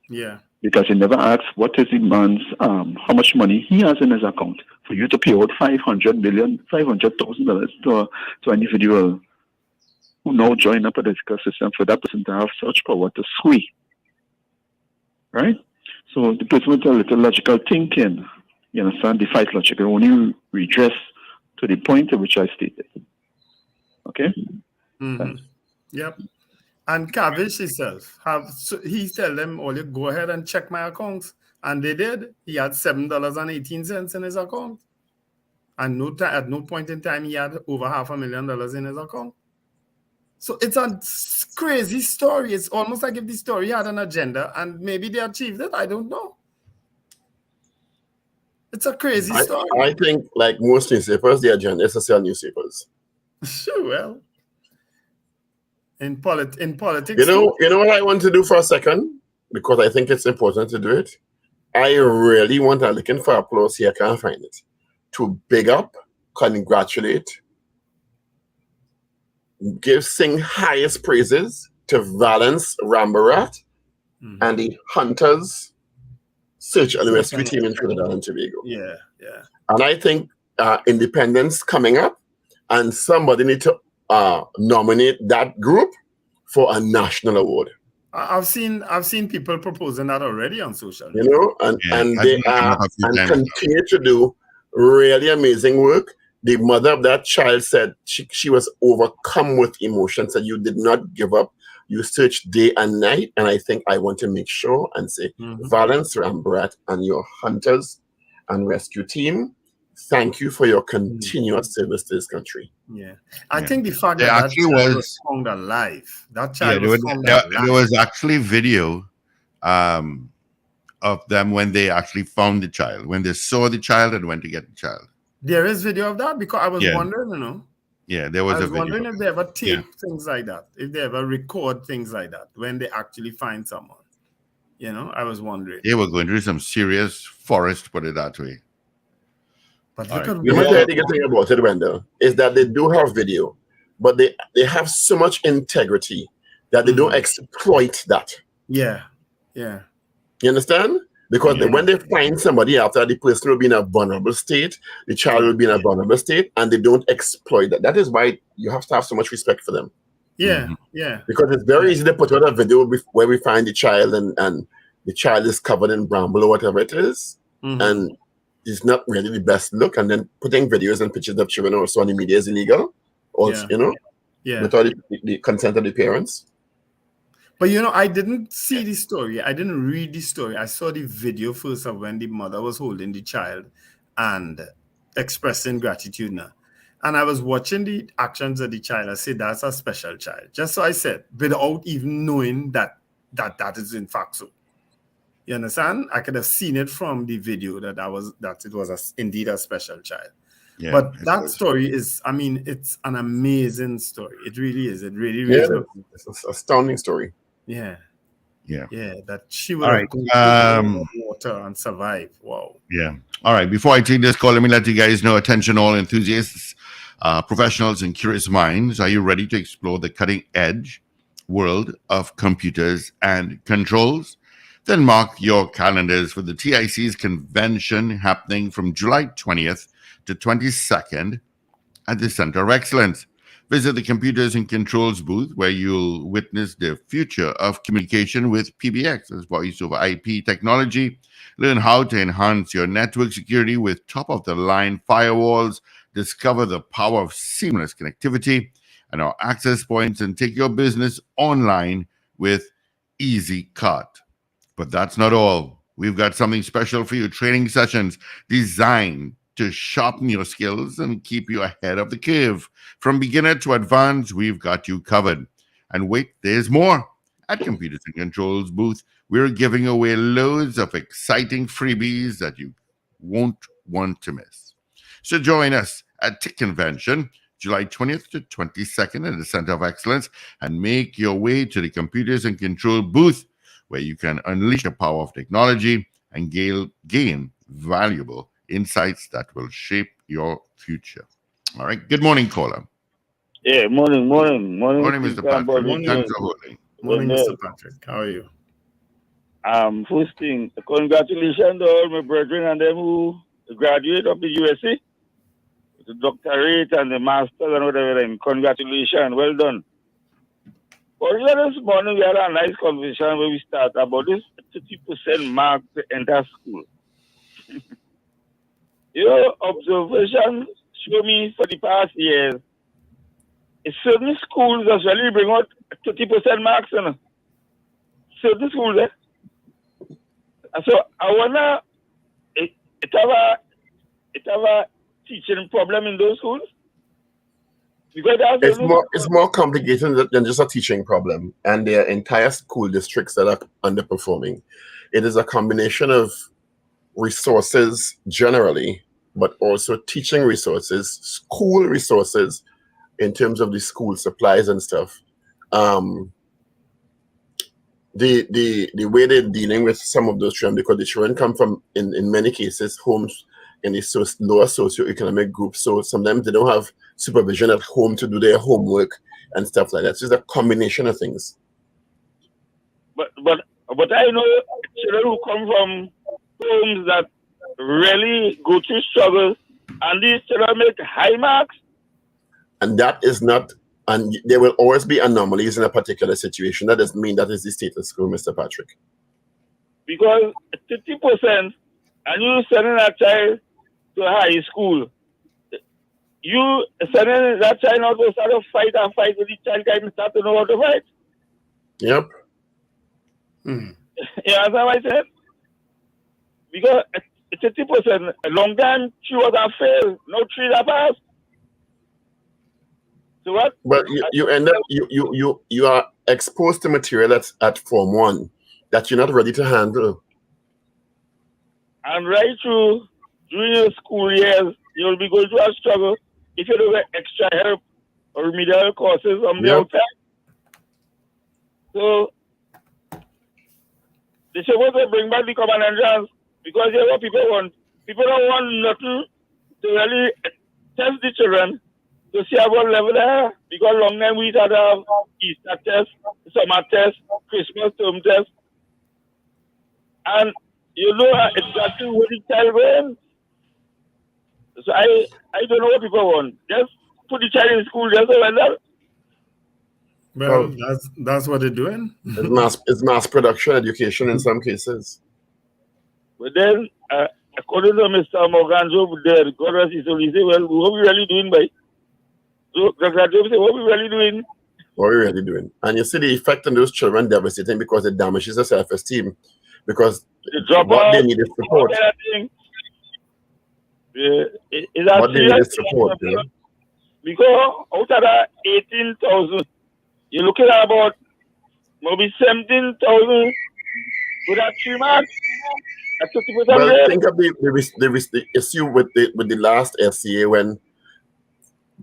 Yeah. Because he never asks what is the man's how much money he has in his account for you to pay out $500,000 to an individual who now join a political system for that person to have such power to sway. Right? So the person with a little logical thinking, you understand, defies logic, only redress to the point at which I stated. Okay? Yep. And Kavish himself he tell them, "All you go ahead and check my accounts," and they did. He had $7.18 in his account, and at no point in time he had over $500,000 in his account. So it's a crazy story. It's almost like if the story had an agenda and maybe they achieved it. I don't know. It's a crazy story. I think, like most newspapers, the agenda is to sell newspapers. Sure, well. In politics, you know what I want to do for a second, because I think it's important to do it. I really want to looking for applause here. I can't find it. To big up, congratulate, sing highest praises to Valence Rambarat and the Hunters Search and Rescue Team in Trinidad and Tobago. Yeah. And I think independence coming up, and somebody need to nominate that group for a national award. I've seen people proposing that already on social media. You know, and they are and continue to do really amazing work. The mother of that child said she was overcome with emotion, said you did not give up. You searched day and night. And I think I want to make sure and say, Valence Rambrat and your Hunters and Rescue Team, thank you for your continuous service to this country. Yeah, I think the fact that child was found alive. That child was found alive. There was actually video of them when they actually found the child, when they saw the child and went to get the child. There is video of that, because I was wondering, Yeah, there was a video. I was wondering if they ever tape things like that, if they ever record things like that when they actually find someone. I was wondering. They were going through some serious forest, put it that way. But the thing about it, Wendell, is that they do have video, but they have so much integrity that they don't exploit that. Yeah. You understand? Because when they find somebody after, the person will be in a vulnerable state, the child will be in a vulnerable state, and they don't exploit that. That is why you have to have so much respect for them. Yeah. Because it's very easy to put out a video where we find the child and the child is covered in bramble or whatever it is, and it's not really the best look, and then putting videos and pictures of children also on the media is illegal. Also, without the consent of the parents. But I didn't see the story. I didn't read the story. I saw the video first of when the mother was holding the child and expressing gratitude now. And I was watching the actions of the child. I said, that's a special child. Just so I said, without even knowing that is in fact so. You understand? I could have seen it from the video that it was indeed a special child. Yeah, But it that was. story is, I mean, it's an amazing story. It really is. It really, Yeah, really is. it's an astounding story. Yeah. Yeah. Yeah. That she would All have right. gone through water and survived. Wow. Yeah. All right. Before I take this call, let me let you guys know, attention all enthusiasts, professionals, and curious minds. Are you ready to explore the cutting edge world of computers and controls? Then mark your calendars for the TIC's convention happening from July 20th to 22nd at the Center of Excellence. Visit the Computers and Controls booth where you'll witness the future of communication with PBX, as voice over IP technology. Learn how to enhance your network security with top of the line firewalls. Discover the power of seamless connectivity and our access points, and take your business online with EasyCut. But that's not all. We've got something special for you, training sessions designed to sharpen your skills and keep you ahead of the curve. From beginner to advanced, we've got you covered. And wait, there's more. At Computers and Controls booth, we're giving away loads of exciting freebies that you won't want to miss. So join us at TIC Convention, July 20th to 22nd at the Center of Excellence, and make your way to the Computers and Control booth, where you can unleash the power of technology and gain valuable insights that will shape your future. All right. Good morning, caller. Yeah, morning. Morning, Mr. Patrick. Thanks for holding. Morning, Mr. Patrick. How are you? First thing, congratulations to all my brethren and them who graduate of the USA, the doctorate and the master and whatever. Congratulations, well done. Well, this morning we had a nice conversation where we start about this 30% mark to enter school. Your observation show me for the past years, certain schools actually bring out 30% marks, you know. Certain schools, eh? So I wonder, it have a teaching problem in those schools? Because it's more complicated than just a teaching problem, and there are entire school districts that are underperforming. It is a combination of resources generally, but also teaching resources, school resources in terms of the school supplies and stuff. The way they're dealing with some of those children, because the children come from, in many cases, homes in the lower socioeconomic groups. So sometimes they don't have supervision at home to do their homework and stuff like that. So it's a combination of things. But I know children who come from homes that really go through struggles, and these children make high marks. And that is not, and there will always be anomalies in a particular situation. That doesn't mean that is the status quo, Mr. Patrick. Because 50%, and you sending a child to high school, you sending that child out to start a fight and fight with the child can't start to know how to fight. Yep. You understand what I said? Because 50%, a long time, she was a fail, no 3 that passed. So what? But you end up, you are exposed to material that's at Form 1 that you're not ready to handle. And right through during your school years, you'll be going through a struggle if you don't get extra help or remedial courses from the outside. So they supposed to bring back the common entrance, because here's what people want. People don't want nothing to really test the children to see at what level they are. Because long time we had to have Easter test, summer test, Christmas term test. And you know exactly where the child went. So I don't know what people want. Just put the child in school just like that. Well, that's what they're doing. It's mass production education in some cases. But then, according to Mr. Morgan over there, God rest his soul, he said, well, what are we really doing, by? So Dr. Job said, what are we really doing? What are we really doing? And you see the effect on those children devastating, because it damages their self-esteem. Because what they need is support. What they need is support. Yeah? Because out of that 18,000, you're looking at about maybe 17,000 with that 3 marks. At 50% Well, grade. think of the issue with the last SCA when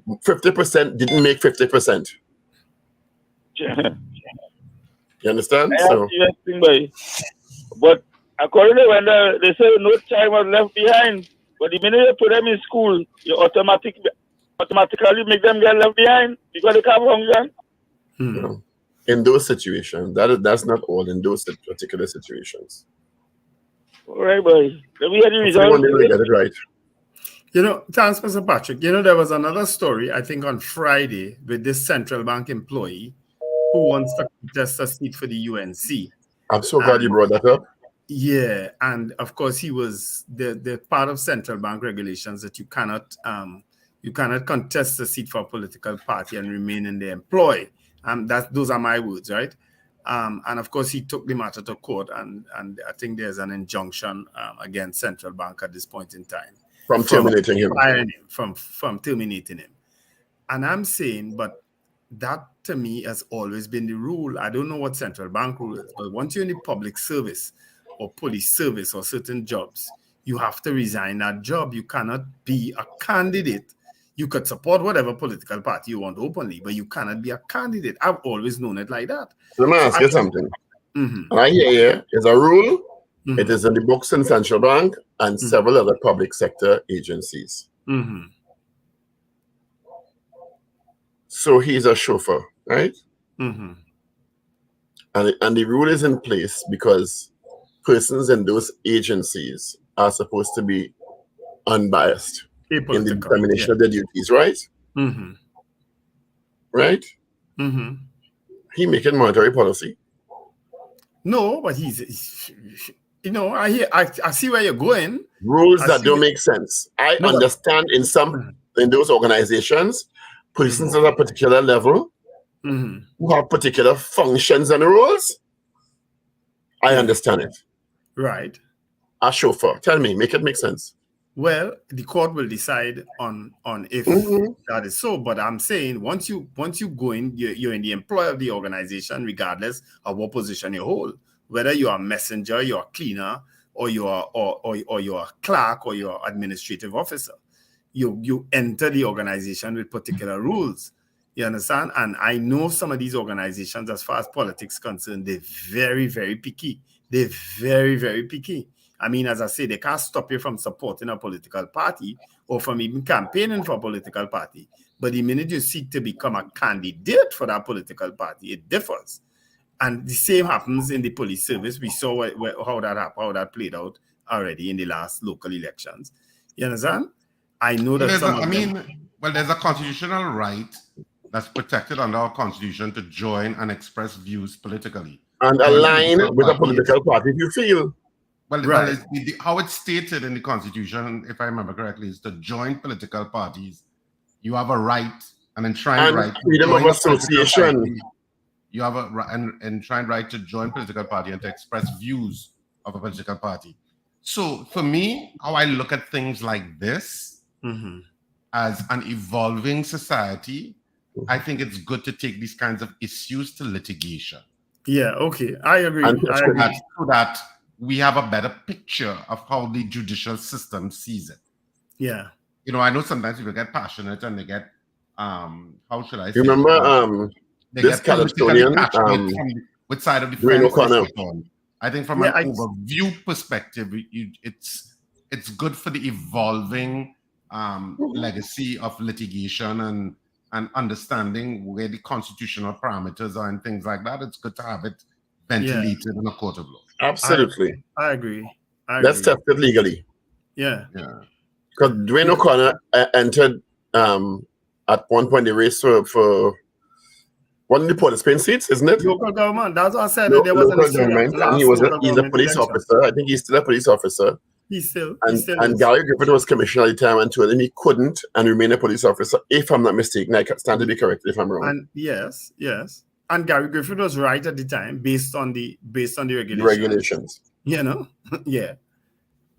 50% didn't make 50%. You understand? So, but according to when they say no child was left behind, but the minute you put them in school, you automatically make them get left behind because they can't function. you know, in those situations, that's not all in those particular situations. All right, boys. Let me hear the Hopefully one day we'll get it right. You know, thanks, Mr. Patrick. You know, there was another story, I think, on Friday with this central bank employee who wants to contest a seat for the UNC. I'm so glad you brought that up. Yeah, and of course he was the part of central bank regulations that you cannot contest a seat for a political party and remain in the employ. Those are my words, right? And of course he took the matter to court, and I think there's an injunction against central bank at this point in time from terminating him, from terminating him. And I'm saying, but that to me has always been the rule. I don't know what central bank rule is, but once you're in the public service or police service or certain jobs, you have to resign that job. You cannot be a candidate. You could support whatever political party you want openly, but you cannot be a candidate. I've always known it like that. Let me ask you something. And I hear is a rule. It is in the books in central bank and several other public sector agencies. So he's a chauffeur, right? And the rule is in place because persons in those agencies are supposed to be unbiased in the determination of their duties, right? Right? He making monetary policy. No, but he's you know, I see where you're going. Rules that don't make sense. I understand in those organizations, persons at a particular level who have particular functions and roles. I understand it. Right. A chauffeur. Tell me, make it make sense. Well, the court will decide on if that is so. But I'm saying once you go in, you're in the employ of the organization, regardless of what position you hold. Whether you're a messenger, you're a cleaner, or you're a clerk, or you're an administrative officer, you enter the organization with particular rules. You understand? And I know some of these organizations, as far as politics concerned, they're very, very picky. They're very, very picky. I mean, as I say, they can't stop you from supporting a political party or from even campaigning for a political party. But the minute you seek to become a candidate for that political party, it differs. And the same happens in the police service. We saw how that played out already in the last local elections. You understand? I know that there's a constitutional right that's protected under our constitution to join and express views politically. And align with a political party if you feel. Well, how it's stated in the constitution, if I remember correctly, is to join political parties. You have a right, an enshrined right. Freedom of association. You have an enshrined right to join political party and to express views of a political party. So for me, how I look at things like this as an evolving society, I think it's good to take these kinds of issues to litigation. Yeah, okay. I agree. So that we have a better picture of how the judicial system sees it. Yeah. You know, I know sometimes people get passionate and they get, how should I say? You remember this Calypsonian, which side of the fence on. I think from an overview perspective, it's good for the evolving legacy of litigation and understanding where the constitutional parameters are and things like that. It's good to have it ventilated in a court of law. Absolutely. I agree. Let's test it legally. Yeah. Because Dwayne O'Connor entered at one point the race for one of the Port of Spain seats, isn't it? Local government. That's what I said. Local government. And he's a police officer. I think he's still a police officer. And Gary Griffith was commissioner at the time and told him he couldn't and remain a police officer, if I'm not mistaken. I can stand to be corrected if I'm wrong. And yes. And Gary Griffith was right at the time based on the regulations. Regulations. You know? Yeah.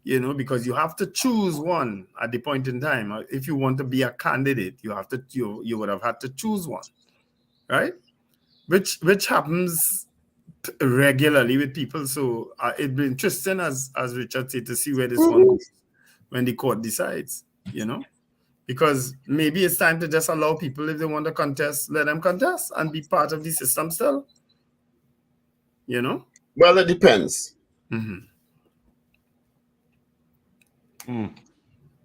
You know, because you have to choose one at the point in time. If you want to be a candidate, you would have had to choose one. Right? Which happens regularly with people. So it'd be interesting, as Richard said, to see where this one goes when the court decides, because maybe it's time to just allow people, if they want to contest, let them contest and be part of the system still. Well, it depends.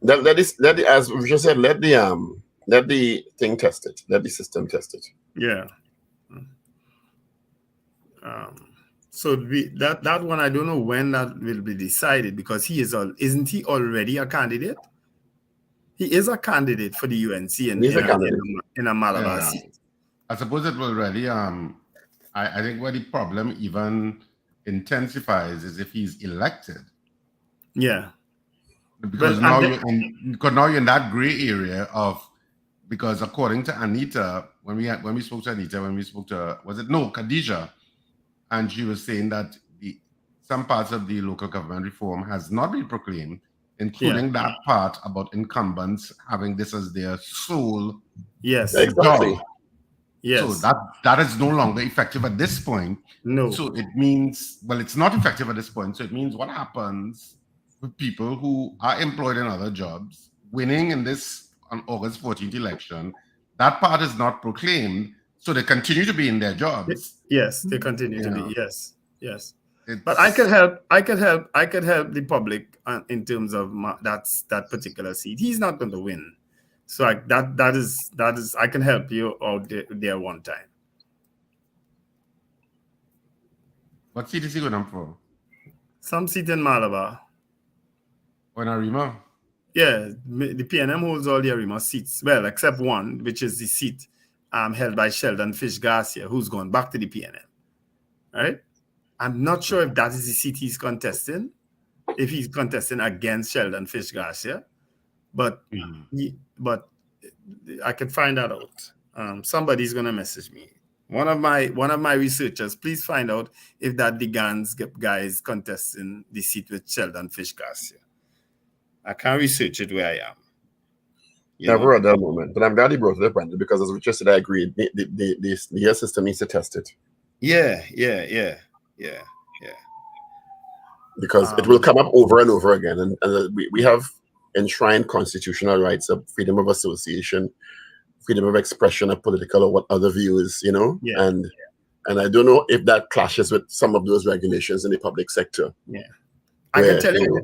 As Richard said, let the thing test it. Let the system test it. Yeah. So that one, I don't know when that will be decided, because isn't he already a candidate? He is a candidate for the UNC in a Malabar seat. I suppose it will really. I think where the problem even intensifies is if he's elected. Yeah. Because now you're in that gray area of, because according to Anita, when we spoke to Anita, Khadija, and she was saying that some parts of the local government reform has not been proclaimed, including that part about incumbents having this as their sole exactly. job. Yes. So that is no longer effective at this point. No. So it means, it's not effective at this point. So it means what happens with people who are employed in other jobs, winning in this on August 14th election, that part is not proclaimed. So they continue to be in their jobs. Yes, they continue to be. Yes. But I could help the public in terms of that particular seat. He's not going to win. So that is I can help you out there one time. What seat is he going for? Some seat in Malabar. Or in Arima? Yeah, the PNM holds all the Arima seats. Well, except one, which is the seat held by Sheldon Fish Garcia, who's gone back to the PNM. Right? I'm not sure if that is the seat he's contesting, if he's contesting against Sheldon Fish Garcia, but I could find that out. Somebody's gonna message me. One of my researchers, please find out if that the guy is contesting the seat with Sheldon Fish Garcia. I can't research it where I am. Never at that moment, but I'm glad he brought it up, Brandon, because as Richard said, I agree. The system needs to test it. Yeah. Because it will come up over and over again, and we have enshrined constitutional rights of freedom of association, freedom of expression of political or what other views, and I don't know if that clashes with some of those regulations in the public sector. Yeah. I can tell you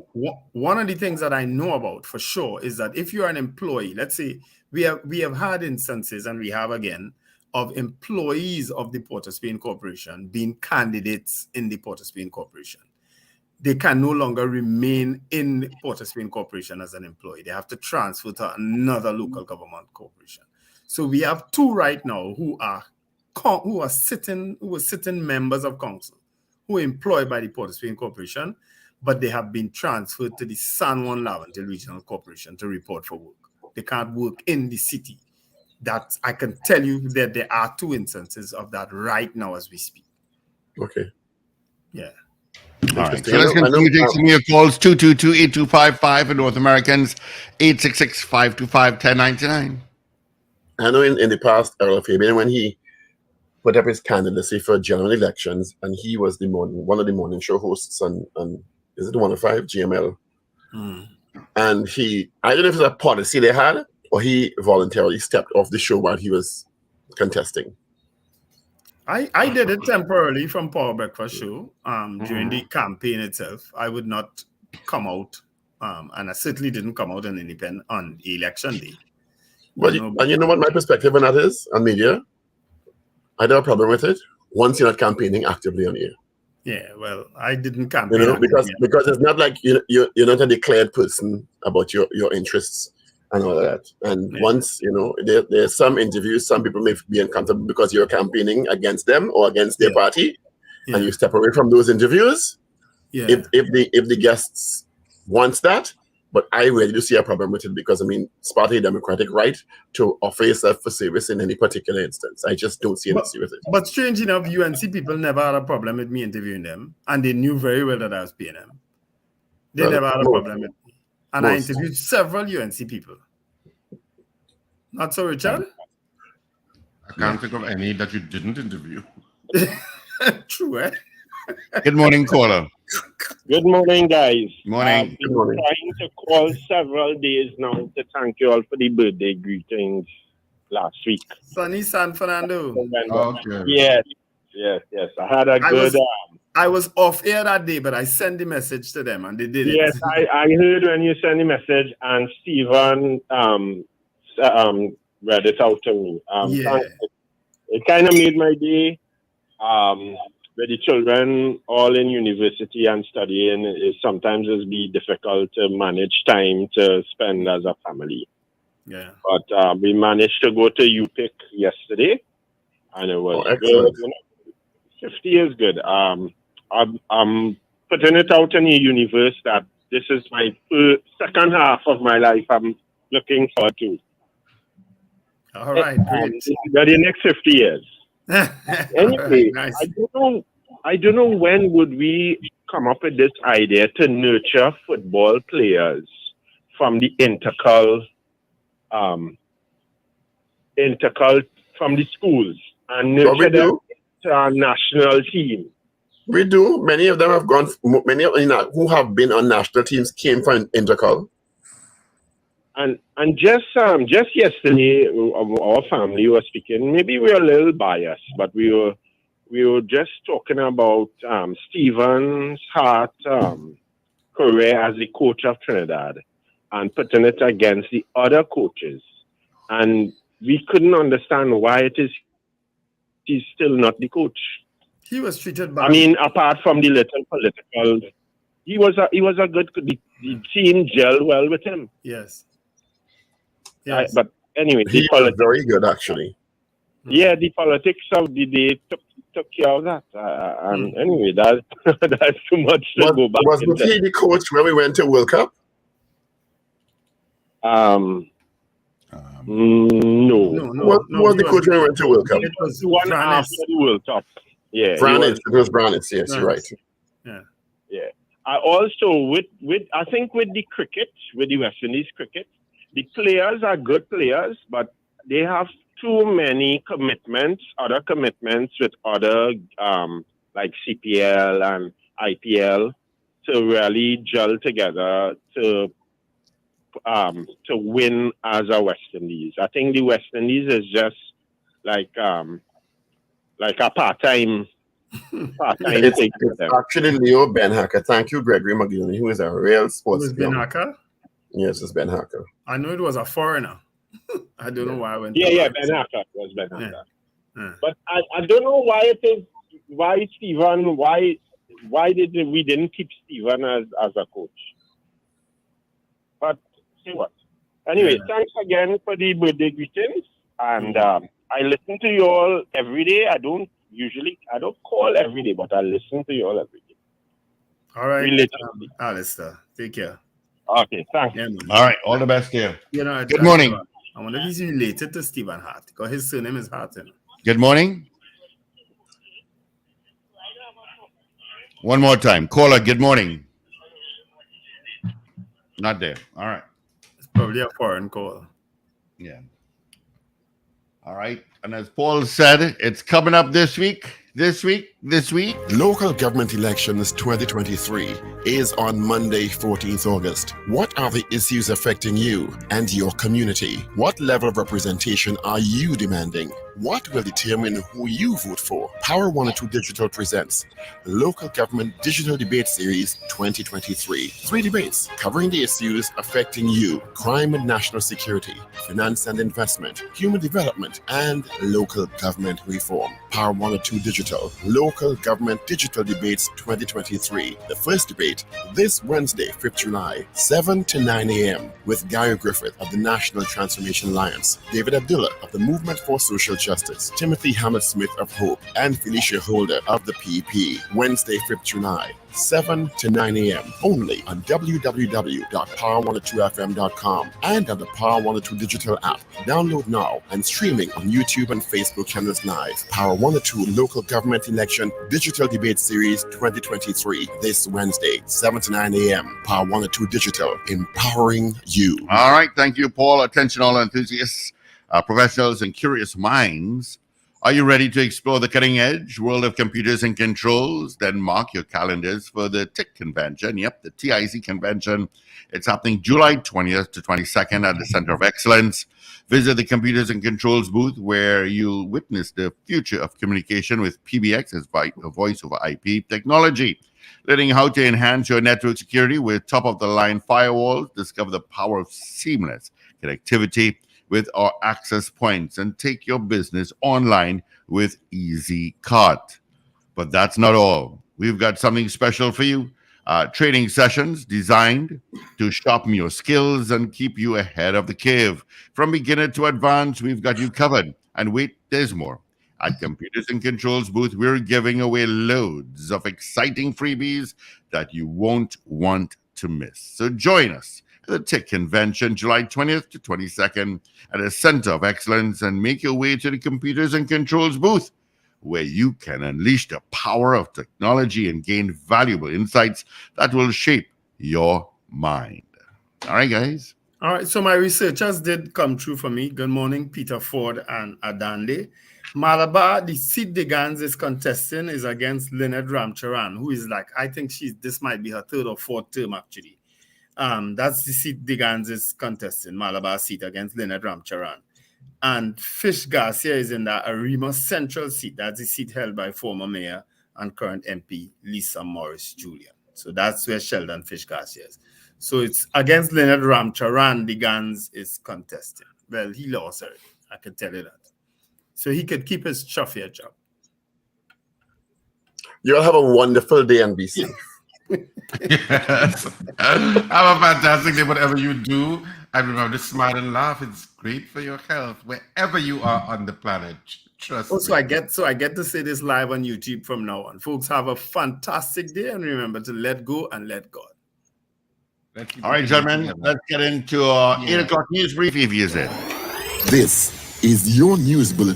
one of the things that I know about for sure is that if you're an employee, let's say we have had instances, and we have again, of employees of the Port of Spain Corporation being candidates in the Port of Spain Corporation. They can no longer remain in Port of Spain Corporation as an employee. They have to transfer to another local government corporation. So we have two right now who are sitting members of council who are employed by the Port of Spain Corporation, but they have been transferred to the San Juan Laventille Regional Corporation to report for work. They can't work in the city. That I can tell you that there are two instances of that right now as we speak. Okay. Yeah. All right. So let's continue to take some of your calls. 222-8255 for North Americans, 866-525-1099. I know in the past, Earl Fabian, when he put up his candidacy for general elections, and he was one of the morning show hosts on is it 105 GML? And I don't know if it's a policy they had, or he voluntarily stepped off the show while he was contesting. I did it temporarily from Power Breakfast Show during the campaign itself. I would not come out, and I certainly didn't come out on election day. But you know what my perspective on that is on media? I don't have a problem with it once you're not campaigning actively on air. Yeah, well, I didn't campaign. Because it's not like you're not a declared person about your interests and all that. And once, there's some interviews, some people may be uncomfortable because you're campaigning against them or against their party, and you step away from those interviews. Yeah. If the guests wants that, but I really do see a problem with it because, it's part of the democratic right to offer yourself for service in any particular instance. I just don't see an issue with it. But strange enough, UNC people never had a problem with me interviewing them, and they knew very well that I was paying them. They never had a problem with me. And I interviewed several UNC people. Not so, Richard? I can't think of any that you didn't interview. True, eh? Good morning, caller. Good morning, guys. Morning. I've been trying to call several days now to thank you all for the birthday greetings last week. Sunny San Fernando. Okay. Yes. I had a good. I was off air that day, but I sent the message to them and they did Yes, it. I heard when you sent the message, and Stephen read it out to me. It kind of made my day. With the children all in university and studying, it sometimes it's be difficult to manage time to spend as a family. Yeah. But we managed to go to UPIC yesterday, and it was good. Excellent. 50 is good. I'm putting it out in the universe that this is my second half of my life I'm looking forward to. All right, great. The next 50 years. Anyway, nice. I don't know when would we come up with this idea to nurture football players from the intercal from the schools and nurture them to our national team. We do. Many of them have gone. Many of who have been on national teams came from intercal. And just yesterday, our family was speaking. Maybe we're a little biased, but we were just talking about Stephen's Hart career as the coach of Trinidad and putting it against the other coaches, and we couldn't understand why it is he's still not the coach. He was treated bad. I mean, apart from the little political, he was a good. The team gelled well with him. Yes. But anyway, he was very good, actually. Yeah, the politics of the day took care of that. And anyway, that's too much to go back. Was he the coach when we went to World Cup? No. Who was the coach when we went to World Cup? It was one after the World Cup. Yeah, Branitz. It was Branitz. Yes, you're right. Yeah. I also I think with the cricket, with the West Indies cricket, the players are good players, but they have too many other commitments with other like CPL and IPL to really gel together to win as a West Indies. I think the West Indies is just like a part-time thing. It's actually Leo Ben-Hacker. Thank you, Gregory McGillney, who is a real sports. Who is Ben-Hacker? Yes, it's Ben-Hacker. I know it was a foreigner. I don't know why I went. Ben-Hacker was Ben-Hacker. Yeah. But I don't know why Stephen, why we didn't keep Stephen as a coach. But see what. Anyway, thanks again for the birthday greetings. And I listen to you all every day. I don't call every day, but I listen to you all every day. All right, Alistair, take care. Okay, thanks. Yeah, all right, all the best here. Good morning. I wonder if he's related to Stephen Hart, because his surname is Hart. Good morning. One more time. Caller, good morning. Not there. All right. It's probably a foreign call. Yeah. All right. And as Paul said, it's coming up this week. Local government elections 2023 is on Monday, 14th August. What are the issues affecting you and your community? What level of representation are you demanding? What will determine who you vote for? Power 102 Digital presents Local Government Digital Debate Series 2023. 3 debates covering the issues affecting you: crime and national security, finance and investment, human development, and local government reform. Power 102 Digital Local Government Digital Debates 2023. The first debate this Wednesday, 5th July, 7 to 9 a.m. with Guy Griffith of the National Transformation Alliance, David Abdullah of the Movement for Social Justice, Timothy Hammett-Smith of Hope, and Felicia Holder of the PP. Wednesday, 5th July, 7 to 9 a.m. only on www.power102fm.com and on the Power 102 digital app. Download now and streaming on YouTube and Facebook channels live. Power 102 Local Government Election Digital Debate Series 2023 this Wednesday, 7 to 9 a.m. Power 102 Digital, empowering you. All right. Thank you, Paul. Attention, all enthusiasts, professionals, and curious minds. Are you ready to explore the cutting edge world of computers and controls? Then mark your calendars for the TIC convention. Yep, the TIC convention. It's happening July 20th to 22nd at the Center of Excellence. Visit the Computers and Controls booth where you'll witness the future of communication with PBX as voice over IP technology. Learning how to enhance your network security with top-of-the-line firewalls, discover the power of seamless connectivity with our access points, and take your business online with EasyCart. But that's not all. We've got something special for you. Training sessions designed to sharpen your skills and keep you ahead of the curve. From beginner to advanced, we've got you covered. And wait, there's more. At Computers and Controls booth, we're giving away loads of exciting freebies that you won't want to miss. So join us at the TIC convention, July 20th to 22nd at the Center of Excellence, and make your way to the Computers and Controls booth, where you can unleash the power of technology and gain valuable insights that will shape your mind. All right, guys. All right, so my researchers did come true for me. Good morning, Peter Ford and Adande. Malabar, the seat Degans is contesting is against Lynette Ramcharan, who is like, I think this might be her third or fourth term, actually. That's the seat Degans is contesting, Malabar seat against Lynette Ramcharan. And Fish Garcia is in the Arima Central seat. That's the seat held by former mayor and current MP Lisa Morris Julian. So that's where Sheldon Fish Garcia is. So it's against Lynette Ramcharan, Degans is contesting. Well, he lost already. I can tell you that. So he could keep his chauffeur job. You'll have a wonderful day, NBC. Yes. Have a fantastic day, whatever you do. And remember to smile and laugh. It's great for your health, wherever you are on the planet. Trust me. So I get to say this live on YouTube from now on. Folks, have a fantastic day, and remember to let go and let God. All right, gentlemen, let's get into our 8 o'clock news brief. If you said This is your news bulletin.